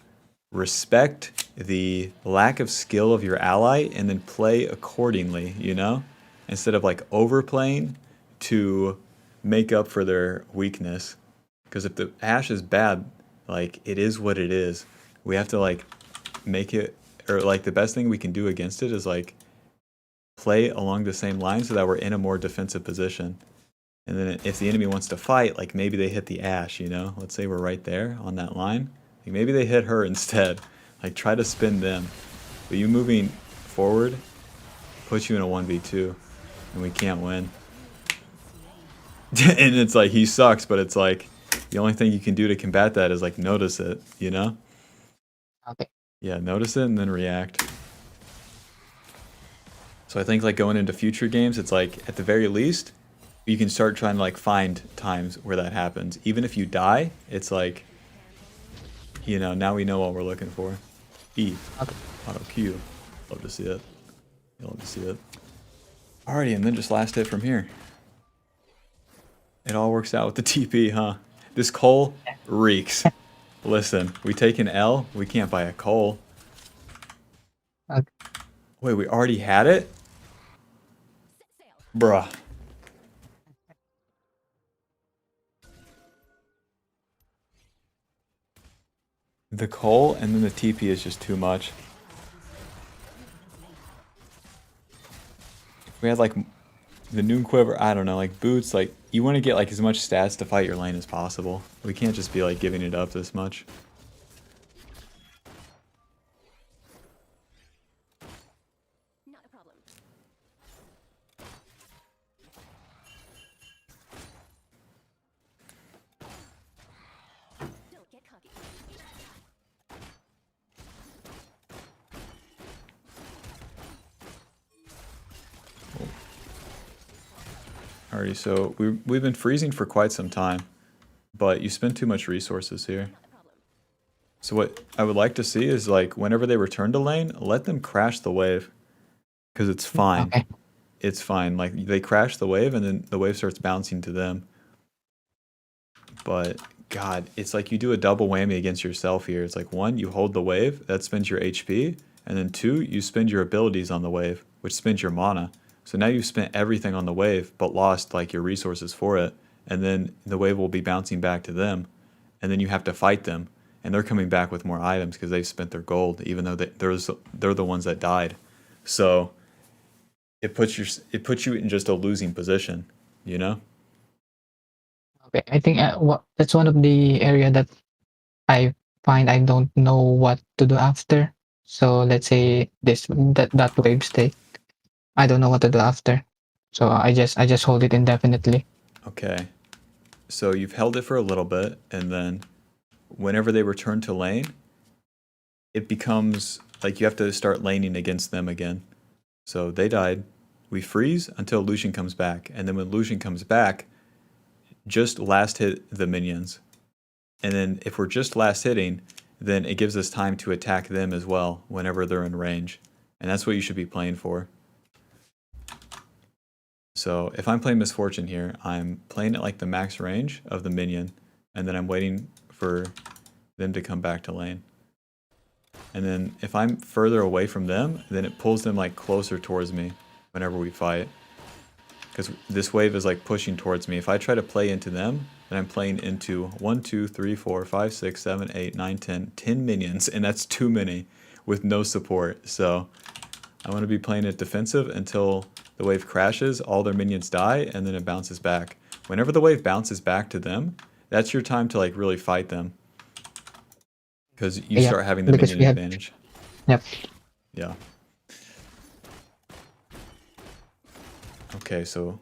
[SPEAKER 1] respect the lack of skill of your ally and then play accordingly, you know? Instead of like overplaying to make up for their weakness. Because if the Ashe is bad, like it is what it is. We have to like make it, or like the best thing we can do against it is like play along the same line so that we're in a more defensive position. And then if the enemy wants to fight, like maybe they hit the Ashe, you know? Let's say we're right there on that line. Like maybe they hit her instead. Like try to spin them. But you moving forward puts you in a 1v2 and we can't win. And it's like he sucks, but it's like the only thing you can do to combat that is like notice it, you know?
[SPEAKER 2] Okay.
[SPEAKER 1] Yeah, notice it and then react. So I think like going into future games, it's like at the very least, you can start trying to like find times where that happens. Even if you die, it's like, you know, now we know what we're looking for. E.
[SPEAKER 2] Okay.
[SPEAKER 1] Auto Q. Love to see it. Love to see it. Alrighty, and then just last hit from here. It all works out with the TP, huh? This Cole reeks. Listen, we take an L, we can't buy a Cole.
[SPEAKER 2] Okay.
[SPEAKER 1] Wait, we already had it? Bruh. The Cole and then the TP is just too much. If we had like the Noon Quiver, I don't know, like boots, like you want to get like as much stats to fight your lane as possible. We can't just be like giving it up this much.
[SPEAKER 3] Not a problem. Don't get cocky.
[SPEAKER 1] Alrighty, so we've been freezing for quite some time, but you spend too much resources here.
[SPEAKER 3] Not a problem.
[SPEAKER 1] So what I would like to see is like whenever they return to lane, let them crash the wave. Because it's fine.
[SPEAKER 2] Okay.
[SPEAKER 1] It's fine. Like they crash the wave and then the wave starts bouncing to them. But God, it's like you do a double whammy against yourself here. It's like one, you hold the wave, that spends your HP, and then two, you spend your abilities on the wave, which spends your mana. So now you've spent everything on the wave, but lost like your resources for it, and then the wave will be bouncing back to them, and then you have to fight them, and they're coming back with more items because they've spent their gold, even though they're the ones that died. So it puts you in just a losing position, you know?
[SPEAKER 2] Okay. I think that's one of the area that I find I don't know what to do after. So let's say that wave stay. I don't know what to do after. So I just hold it indefinitely.
[SPEAKER 1] Okay. So you've held it for a little bit, and then whenever they return to lane, it becomes like you have to start laning against them again. So they died. We freeze until Lucian comes back. And then when Lucian comes back, just last hit the minions. And then if we're just last hitting, then it gives us time to attack them as well whenever they're in range. And that's what you should be playing for. So if I'm playing Misfortune here, I'm playing at like the max range of the minion, and then I'm waiting for them to come back to lane. and then if I'm further away from them, then it pulls them like closer towards me whenever we fight. Because this wave is like pushing towards me. If I try to play into them, then I'm playing into 1, 2, 3, 4, 5, 6, 7, 8, 9, 10 minions, and that's too many with no support. So I want to be playing it defensive until the wave crashes, all their minions die, and then it bounces back. Whenever the wave bounces back to them, that's your time to like really fight them. Because you
[SPEAKER 2] Yeah,
[SPEAKER 1] start having the
[SPEAKER 2] because
[SPEAKER 1] minion
[SPEAKER 2] we have-
[SPEAKER 1] advantage.
[SPEAKER 2] Yep.
[SPEAKER 1] Yeah. Okay, so...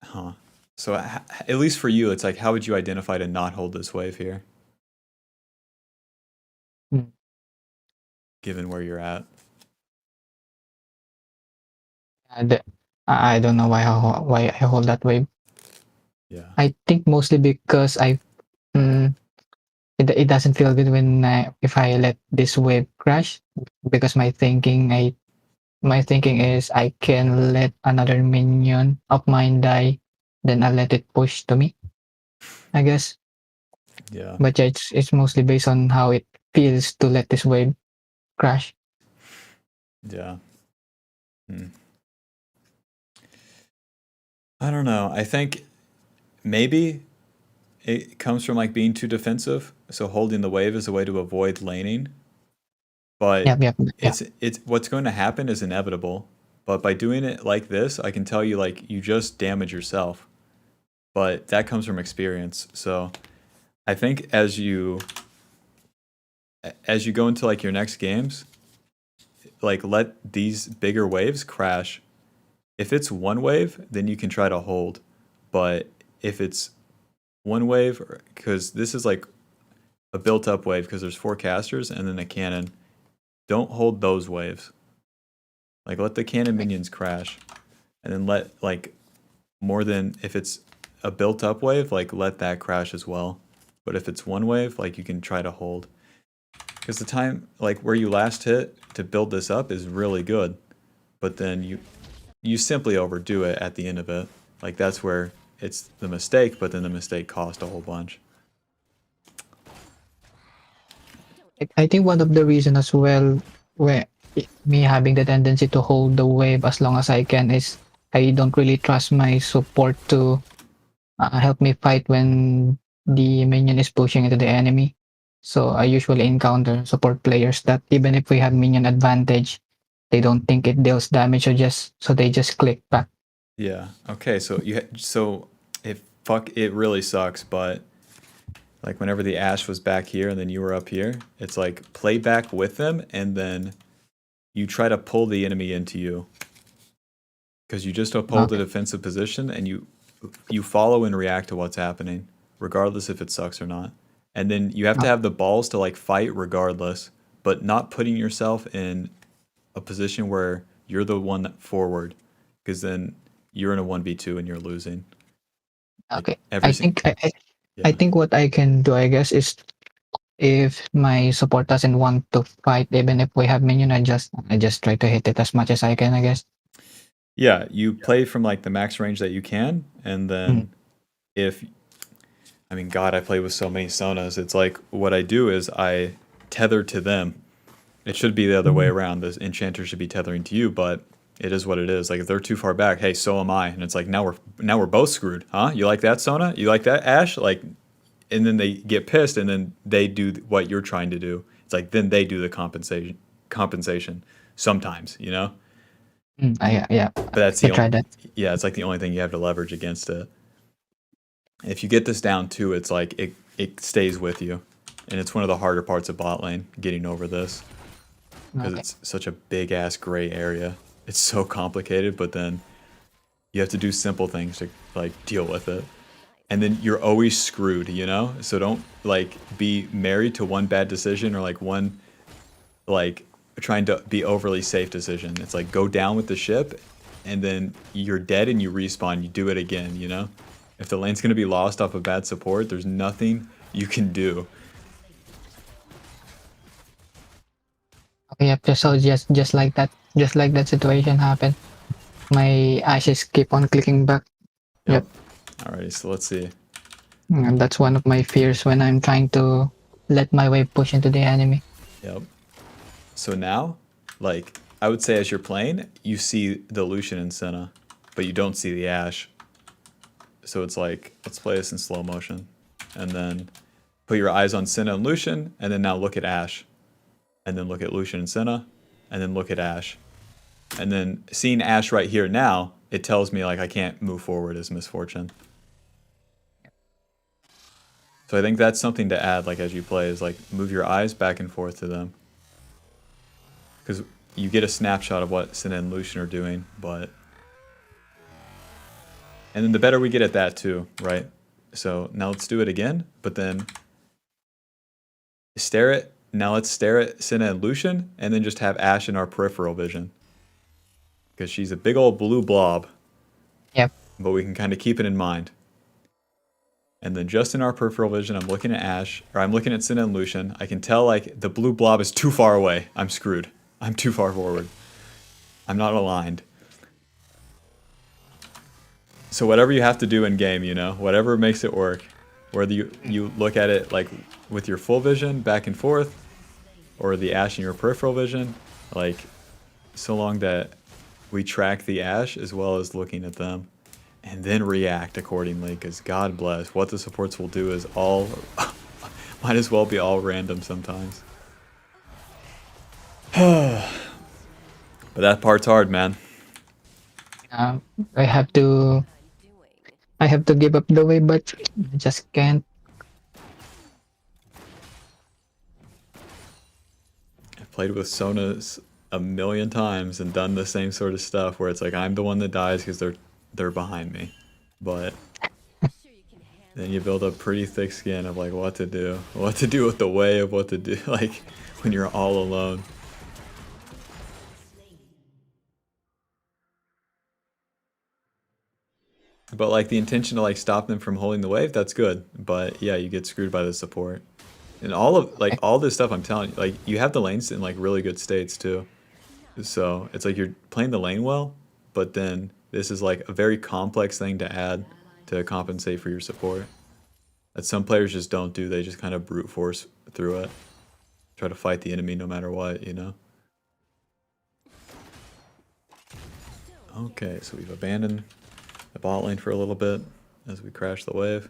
[SPEAKER 1] Huh. So at least for you, it's like, how would you identify to not hold this wave here?
[SPEAKER 2] Hmm.
[SPEAKER 1] Given where you're at.
[SPEAKER 2] I don't know why I hold that wave.
[SPEAKER 1] Yeah.
[SPEAKER 2] I think mostly because it doesn't feel good when if I let this wave crash, because my thinking is I can let another minion of mine die, then I'll let it push to me, I guess.
[SPEAKER 1] Yeah.
[SPEAKER 2] But yeah, it's mostly based on how it feels to let this wave crash.
[SPEAKER 1] Yeah. I don't know. I think maybe it comes from like being too defensive. So holding the wave is a way to avoid laning. But
[SPEAKER 2] Yep.
[SPEAKER 1] it's what's going to happen is inevitable. But by doing it like this, I can tell you like you just damage yourself. But that comes from experience. So I think as you go into like your next games, like let these bigger waves crash. If it's one wave, then you can try to hold. But if it's one wave, because this is like a built-up wave, because there's 4 casters and then a cannon, don't hold those waves. Like let the cannon minions crash, and then let like more than, if it's a built-up wave, like let that crash as well. But if it's one wave, like you can try to hold. Because the time, like where you last hit to build this up is really good. But then you simply overdo it at the end of it. Like that's where it's the mistake, but then the mistake cost a whole bunch.
[SPEAKER 2] I think one of the reasons as well, where me having the tendency to hold the wave as long as I can, is I don't really trust my support to help me fight when the minion is pushing into the enemy. So I usually encounter support players that even if we have minion advantage, they don't think it deals damage, so they just click back.
[SPEAKER 1] Yeah. Okay. So it really sucks, but like whenever the Ashe was back here and then you were up here, it's like play back with them and then you try to pull the enemy into you. Because you just uphold the defensive position and you follow and react to what's happening, regardless if it sucks or not. And then you have to have the balls to like fight regardless, but not putting yourself in a position where you're the one forward, because then you're in a 1v2 and you're losing.
[SPEAKER 2] Okay.
[SPEAKER 1] Like
[SPEAKER 2] I think what I can do, I guess, is if my support doesn't want to fight, even if we have minion, I just try to hit it as much as I can, I guess.
[SPEAKER 1] Yeah, you play from like the max range that you can, and then I mean, God, I play with so many Sonas. It's like what I do is I tether to them. It should be the other way around. The enchanter should be tethering to you, but it is what it is. Like if they're too far back, hey, so am I. And it's like now we're both screwed, huh? You like that, Sona? You like that, Ashe? Like, and then they get pissed, and then they do what you're trying to do. It's like then they do the compensation sometimes, you know.
[SPEAKER 2] Yeah.
[SPEAKER 1] But that's
[SPEAKER 2] I tried that.
[SPEAKER 1] Yeah, it's like the only thing you have to leverage against it. If you get this down too, it's like it stays with you, and it's one of the harder parts of bot lane, getting over this, because it's such a big ass gray area. It's so complicated, but then you have to do simple things to like deal with it, and then you're always screwed, you know. So don't like be married to one bad decision or like one like trying to be overly safe decision. It's like go down with the ship, and then you're dead and you respawn. You do it again, you know. If the lane's gonna be lost off of bad support, there's nothing you can do.
[SPEAKER 2] Okay, yep. So just like that situation happened, my ashes keep on clicking back. Yep.
[SPEAKER 1] Alrighty, so let's see.
[SPEAKER 2] And that's one of my fears when I'm trying to let my wave push into the enemy.
[SPEAKER 1] Yep. So now, like, I would say as you're playing, you see the Lucian and Senna, but you don't see the Ashe. So it's like, let's play this in slow motion. And then put your eyes on Senna and Lucian, and then now look at Ashe. And then look at Lucian and Senna, and then look at Ashe. And then seeing Ashe right here now, it tells me like I can't move forward as misfortune. So I think that's something to add like as you play is like move your eyes back and forth to them. Because you get a snapshot of what Senna and Lucian are doing, but... And then the better we get at that too, right? So now let's do it again, but then now let's stare at Senna and Lucian, and then just have Ashe in our peripheral vision. Because she's a big old blue blob.
[SPEAKER 2] Yep.
[SPEAKER 1] But we can kind of keep it in mind. And then just in our peripheral vision, I'm looking at Ashe, or I'm looking at Senna and Lucian. I can tell like the blue blob is too far away. I'm screwed. I'm too far forward. I'm not aligned. So whatever you have to do in game, you know, whatever makes it work. Whether you look at it like with your full vision back and forth, or the Ashe in your peripheral vision, like so long that we track the Ashe as well as looking at them, and then react accordingly, because God bless, what the supports will do is all, might as well be all random sometimes. But that part's hard, man.
[SPEAKER 2] I have to give up the wave, but I just can't.
[SPEAKER 1] I've played with Sonas a million times and done the same sort of stuff where it's like I'm the one that dies because they're behind me. But then you build a pretty thick skin of like what to do with the wave, what to do like when you're all alone. But like the intention to like stop them from holding the wave, that's good. But yeah, you get screwed by the support. And all this stuff I'm telling you, like you have the lanes in like really good states too. So it's like you're playing the lane well, but then this is like a very complex thing to add to compensate for your support. That some players just don't do. They just kind of brute force through it. Try to fight the enemy no matter what, you know? Okay, so we've abandoned the bot lane for a little bit as we crash the wave.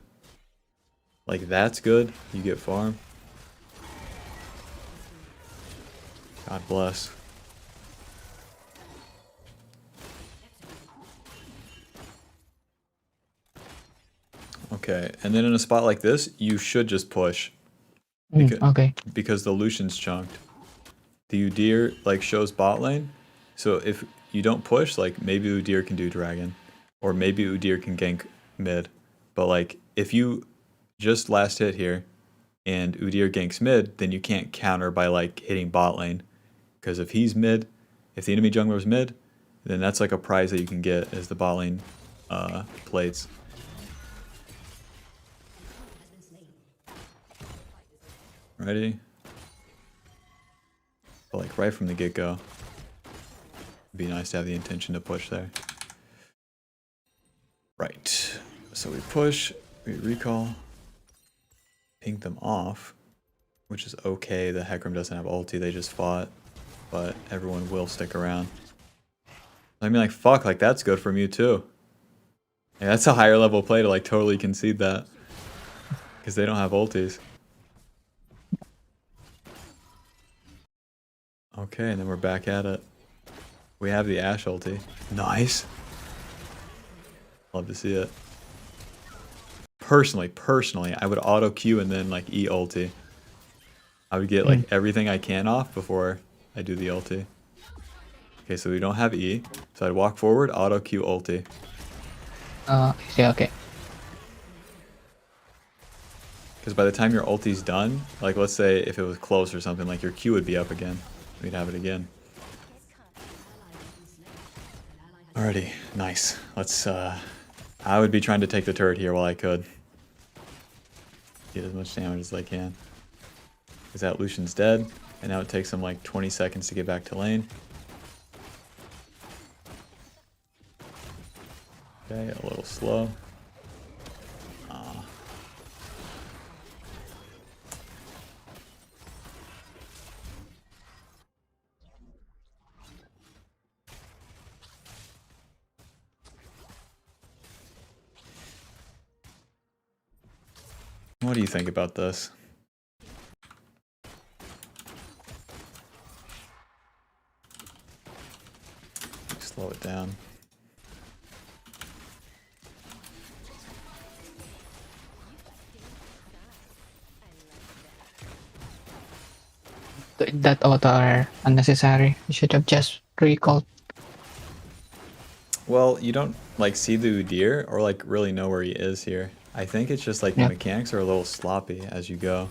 [SPEAKER 1] Like that's good. You get farm. God bless. Okay, and then in a spot like this, you should just push.
[SPEAKER 2] Okay.
[SPEAKER 1] Because the Lucian's chunked. The Udyr like shows bot lane. So if you don't push, like maybe Udyr can do dragon. Or maybe Udyr can gank mid. But like if you just last hit here and Udyr ganks mid, then you can't counter by like hitting bot lane. Because if he's mid, if the enemy jungler is mid, then that's like a prize that you can get as the bot lane plates. Ready? But like right from the get-go. It'd be nice to have the intention to push there. Right. So we push, we recall, ping them off, which is okay. The Hecarim doesn't have ulti, they just fought, but everyone will stick around. I mean, like, fuck, like, that's good from you, too. Yeah, that's a higher level play to, like, totally concede that. Because they don't have ultis. Okay, and then we're back at it. We have the Ashe ulti. Nice. Love to see it. Personally, I would auto Q and then like E ulti. I would get like everything I can off before I do the ulti. Okay, so we don't have E. So I'd walk forward, auto Q ulti.
[SPEAKER 2] Yeah, okay.
[SPEAKER 1] Because by the time your ulti's done, like let's say if it was close or something, like your Q would be up again. We'd have it again. Alrighty, nice. Let's I would be trying to take the turret here while I could. Get as much damage as I can. Because that Lucian's dead, and now it takes him like 20 seconds to get back to lane. Okay, a little slow. What do you think about this? Slow it down.
[SPEAKER 2] That auto are unnecessary. You should have just recalled.
[SPEAKER 1] Well, you don't like see the Udyr or like really know where he is here. I think it's just like the
[SPEAKER 2] Yeah.
[SPEAKER 1] mechanics are a little sloppy as you go.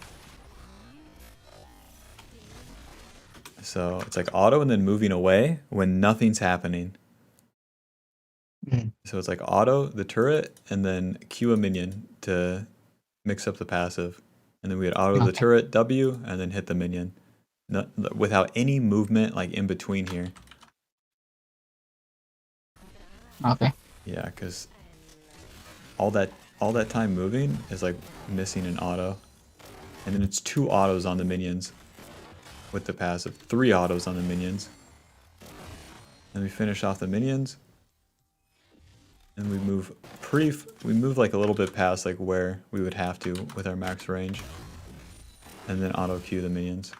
[SPEAKER 1] So it's like auto and then moving away when nothing's happening.
[SPEAKER 2] Mm.
[SPEAKER 1] So it's like auto, the turret, and then Q a minion to mix up the passive. And then we would auto the
[SPEAKER 2] Okay.
[SPEAKER 1] turret, W, and then hit the minion. No, without any movement like in between here.
[SPEAKER 2] Okay.
[SPEAKER 1] Yeah, because all that time moving is like missing an auto. And then it's 2 autos on the minions with the passive. 3 autos on the minions. Then we finish off the minions. And we move like a little bit past like where we would have to with our max range. And then auto queue the minions.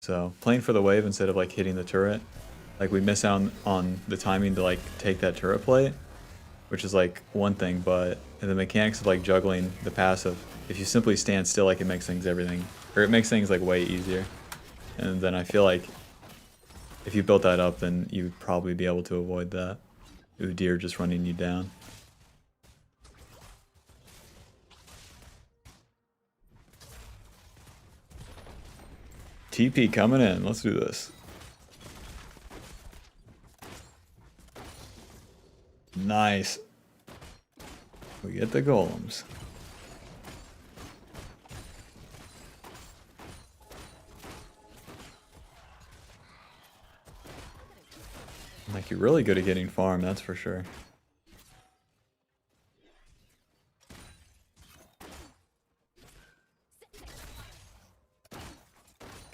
[SPEAKER 1] So playing for the wave instead of like hitting the turret. Like we miss out on the timing to like take that turret play, which is like one thing, but the mechanics of like juggling the passive, if you simply stand still, like it makes things like way easier. And then I feel like if you built that up, then you'd probably be able to avoid that Udyr just running you down. TP coming in. Let's do this. Nice. We get the golems. Like, you're really good at getting farm, that's for sure.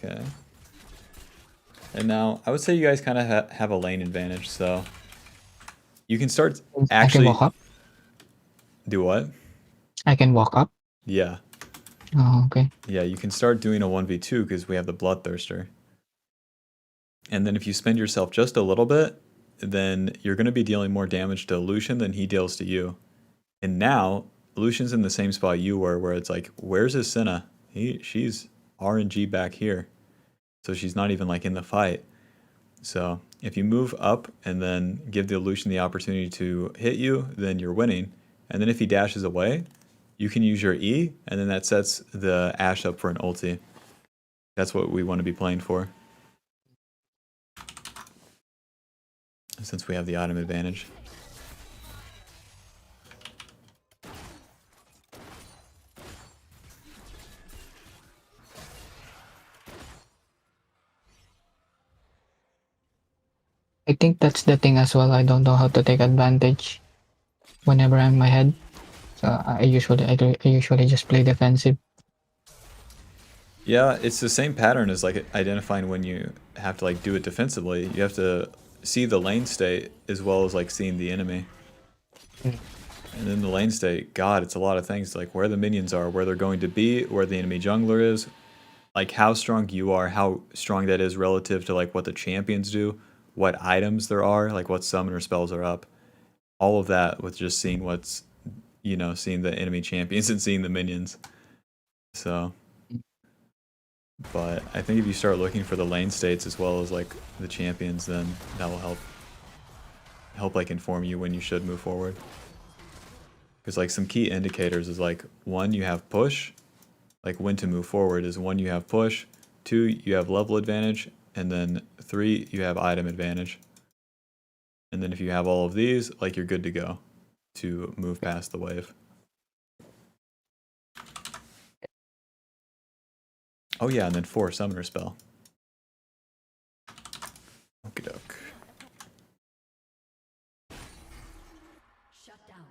[SPEAKER 1] Okay. And now, I would say you guys kind of have a lane advantage, so you can start actually...
[SPEAKER 2] I can walk up?
[SPEAKER 1] Do what?
[SPEAKER 2] I can walk up?
[SPEAKER 1] Yeah.
[SPEAKER 2] Oh, okay.
[SPEAKER 1] Yeah, you can start doing a 1v2 because we have the Bloodthirster. And then if you spend yourself just a little bit, then you're going to be dealing more damage to Lucian than he deals to you. And now, Lucian's in the same spot you were, where it's like, where's his Senna? She's RNG back here. So she's not even like in the fight. So if you move up and then give the Lucian the opportunity to hit you, then you're winning. And then if he dashes away, you can use your E, and then that sets the Ashe up for an ulti. That's what we want to be playing for. Since we have the item advantage.
[SPEAKER 2] I think that's the thing as well. I don't know how to take advantage whenever I'm ahead. So I usually just play defensive.
[SPEAKER 1] Yeah, it's the same pattern as like identifying when you have to like do it defensively. You have to see the lane state as well as like seeing the enemy. And then the lane state, God, it's a lot of things, like where the minions are, where they're going to be, where the enemy jungler is, like how strong you are, how strong that is relative to like what the champions do, what items there are, like what summoner spells are up. All of that with just seeing what's, you know, seeing the enemy champions and seeing the minions. So, but I think if you start looking for the lane states as well as like the champions, then that will help like inform you when you should move forward. Because like some key indicators is like 1, you have push, like when to move forward is 1, you have push, 2, you have level advantage, and then 3, you have item advantage. And then if you have all of these, like you're good to go to move past the wave. Oh yeah, and then 4, summoner spell. Okie doke.
[SPEAKER 3] Shut down.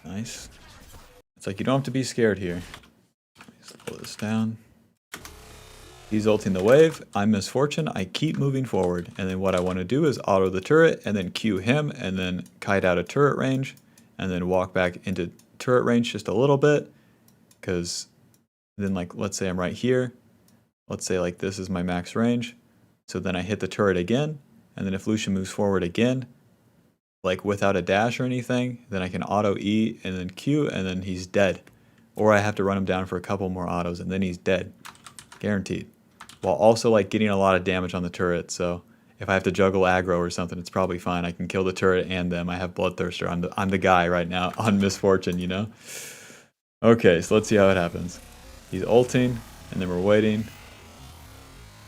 [SPEAKER 1] Nice. It's like you don't have to be scared here. Slow this down. He's ulting the wave. I'm Misfortune. I keep moving forward. And then what I want to do is auto the turret and then Q him and then kite out of turret range and then walk back into turret range just a little bit. Because then, like, let's say I'm right here. Let's say like this is my max range. So then I hit the turret again. And then if Lucian moves forward again, like without a dash or anything, then I can auto E and then Q and then he's dead. Or I have to run him down for a couple more autos and then he's dead. Guaranteed. While also like getting a lot of damage on the turret, so if I have to juggle aggro or something, it's probably fine. I can kill the turret and them. I have Bloodthirster. I'm the guy right now on Misfortune, you know? Okay, so let's see how it happens. He's ulting, and then we're waiting.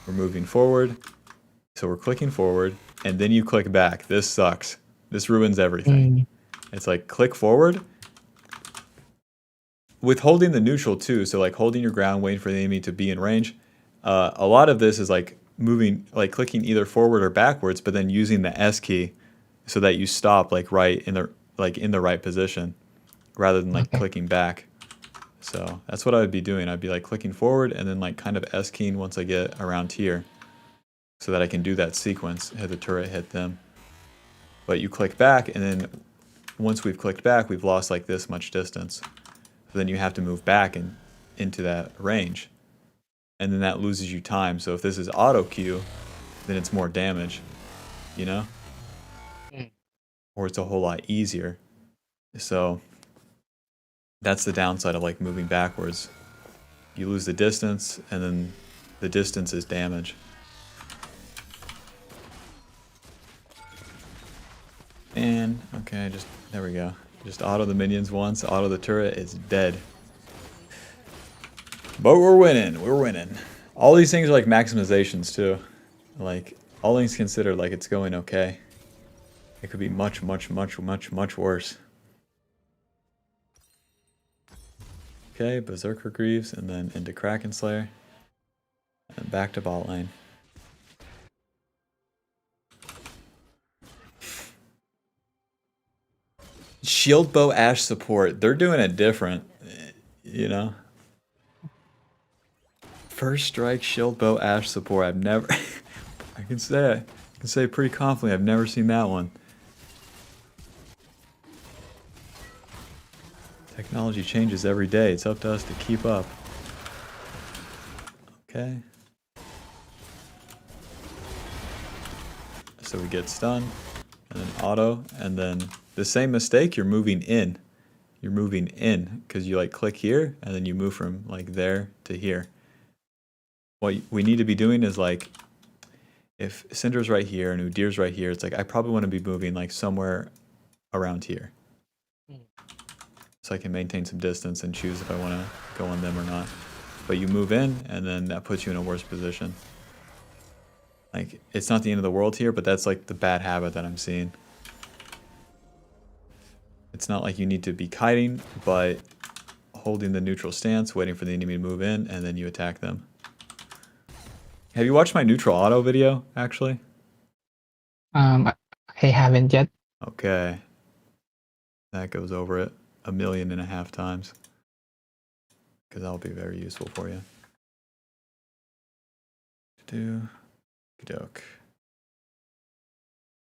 [SPEAKER 1] We're moving forward. So we're clicking forward, and then you click back. This sucks. This ruins everything. It's like click forward. With holding the neutral too, so like holding your ground, waiting for the enemy to be in range. A lot of this is like moving, like clicking either forward or backwards, but then using the S key so that you stop like right in the right position, rather than like clicking back. So that's what I would be doing. I'd be like clicking forward and then like kind of S keying once I get around here, so that I can do that sequence, hit the turret, hit them. But you click back, and then once we've clicked back, we've lost like this much distance. So then you have to move back and into that range. And then that loses you time. So if this is auto Q, then it's more damage, you know? Or it's a whole lot easier. So that's the downside of like moving backwards. You lose the distance, and then the distance is damage. And okay, there we go. Just auto the minions once, auto the turret, it's dead. But we're winning, we're winning. All these things are like maximizations too. Like, all things considered, like it's going okay. It could be much, much, much, much, much worse. Okay, Berserker Greaves, and then into Kraken Slayer. And back to bot lane. Shield Bow Ash support, they're doing it different, you know? First strike Shield Bow Ash support, I've never, I can say pretty confidently, I've never seen that one. Technology changes every day, it's up to us to keep up. Okay. So we get stunned, and then auto, and then the same mistake, you're moving in. You're moving in, because you like click here, and then you move from like there to here. What we need to be doing is like, if Cinder's right here and Udir's right here, it's like I probably want to be moving like somewhere around here. So I can maintain some distance and choose if I want to go on them or not. But you move in, and then that puts you in a worse position. Like, it's not the end of the world here, but that's like the bad habit that I'm seeing. It's not like you need to be kiting, but holding the neutral stance, waiting for the enemy to move in, and then you attack them. Have you watched my neutral auto video, actually?
[SPEAKER 2] I haven't yet.
[SPEAKER 1] Okay. That goes over it 1.5 million times. Because that'll be very useful for you. Doke.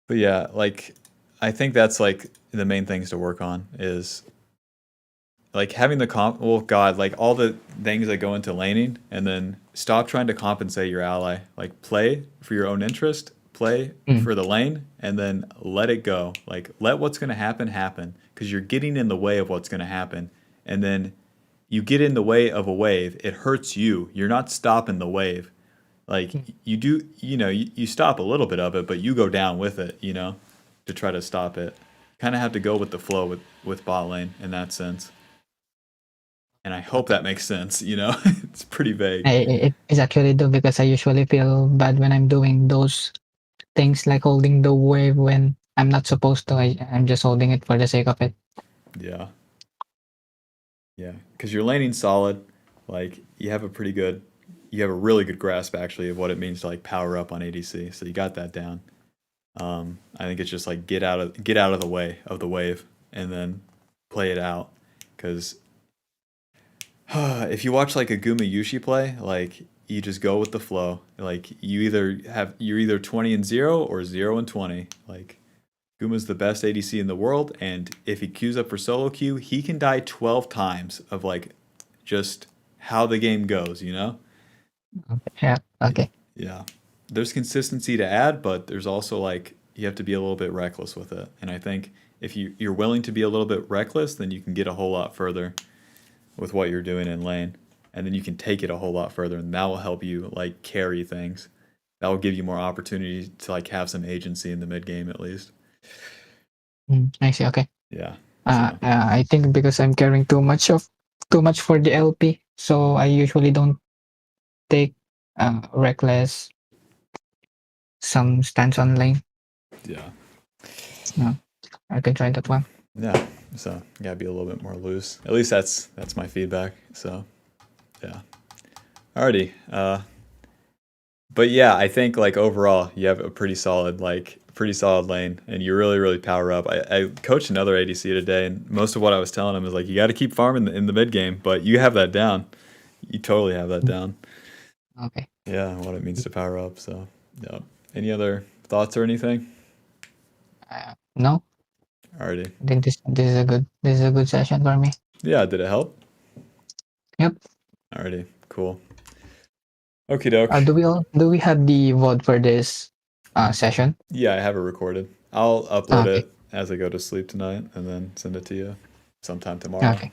[SPEAKER 1] But yeah, like, I think that's like the main things to work on is like having the well, God, like all the things that go into laning, and then stop trying to compensate your ally. Like, play for your own interest, play for the lane, and then let it go. Like, let what's going to happen happen, because you're getting in the way of what's going to happen. And then you get in the way of a wave, it hurts you. You're not stopping the wave. Like, you do, you know, you stop a little bit of it, but you go down with it, you know, to try to stop it. Kind of have to go with the flow with bot lane in that sense. And I hope that makes sense, you know? It's pretty vague.
[SPEAKER 2] It is actually do, because I usually feel bad when I'm doing those things like holding the wave when I'm not supposed to. I'm just holding it for the sake of it.
[SPEAKER 1] Yeah. Yeah, because you're laning solid. Like, you have a really good grasp actually of what it means to like power up on ADC. So you got that down. I think it's just like get out of the way of the wave and then play it out. Because if you watch like a Guma Yushi play, like you just go with the flow. Like you're either 20-0 or 0-20. Like Guma's the best ADC in the world, and if he queues up for solo queue, he can die 12 times of like just how the game goes, you know?
[SPEAKER 2] Yeah. Okay.
[SPEAKER 1] Yeah. There's consistency to add, but there's also like you have to be a little bit reckless with it. And I think if you're willing to be a little bit reckless, then you can get a whole lot further with what you're doing in lane. And then you can take it a whole lot further, and that will help you like carry things. That will give you more opportunity to like have some agency in the mid game at least.
[SPEAKER 2] I see. Okay.
[SPEAKER 1] Yeah.
[SPEAKER 2] I think because I'm carrying too much for the LP, so I usually don't take reckless some stance on lane.
[SPEAKER 1] Yeah.
[SPEAKER 2] I can try that one.
[SPEAKER 1] Yeah. So you gotta be a little bit more loose. At least that's my feedback. So yeah. Alrighty. But yeah, I think like overall you have a pretty solid lane, and you really power up. I coached another ADC today, and most of what I was telling him is like you got to keep farming in the mid game, but you have that down. You totally have that down.
[SPEAKER 2] Okay.
[SPEAKER 1] Yeah, what it means to power up. So yeah. Any other thoughts or anything?
[SPEAKER 2] No,
[SPEAKER 1] Alrighty.
[SPEAKER 2] I think this is a good session for me.
[SPEAKER 1] Yeah, did it help?
[SPEAKER 2] Yep.
[SPEAKER 1] Alrighty, cool. Okie doke.
[SPEAKER 2] Do we have the VOD for this session?
[SPEAKER 1] Yeah, I have it recorded. I'll upload
[SPEAKER 2] Okay.
[SPEAKER 1] it as I go to sleep tonight and then send it to you sometime tomorrow.
[SPEAKER 2] Okay.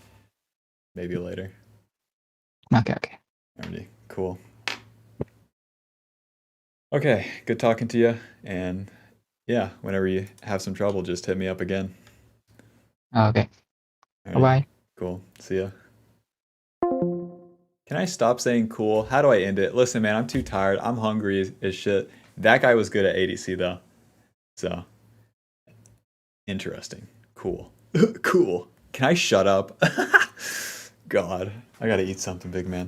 [SPEAKER 1] Maybe later.
[SPEAKER 2] Okay.
[SPEAKER 1] Alrighty, cool. Okay, good talking to you. And yeah, whenever you have some trouble, just hit me up again.
[SPEAKER 2] Okay.
[SPEAKER 1] Alrighty,
[SPEAKER 2] Bye.
[SPEAKER 1] cool. See ya. Can I stop saying cool? How do I end it? Listen, man, I'm too tired. I'm hungry as shit. That guy was good at ADC, though. So, interesting. Cool. Cool. Can I shut up? God, I gotta eat something, big man.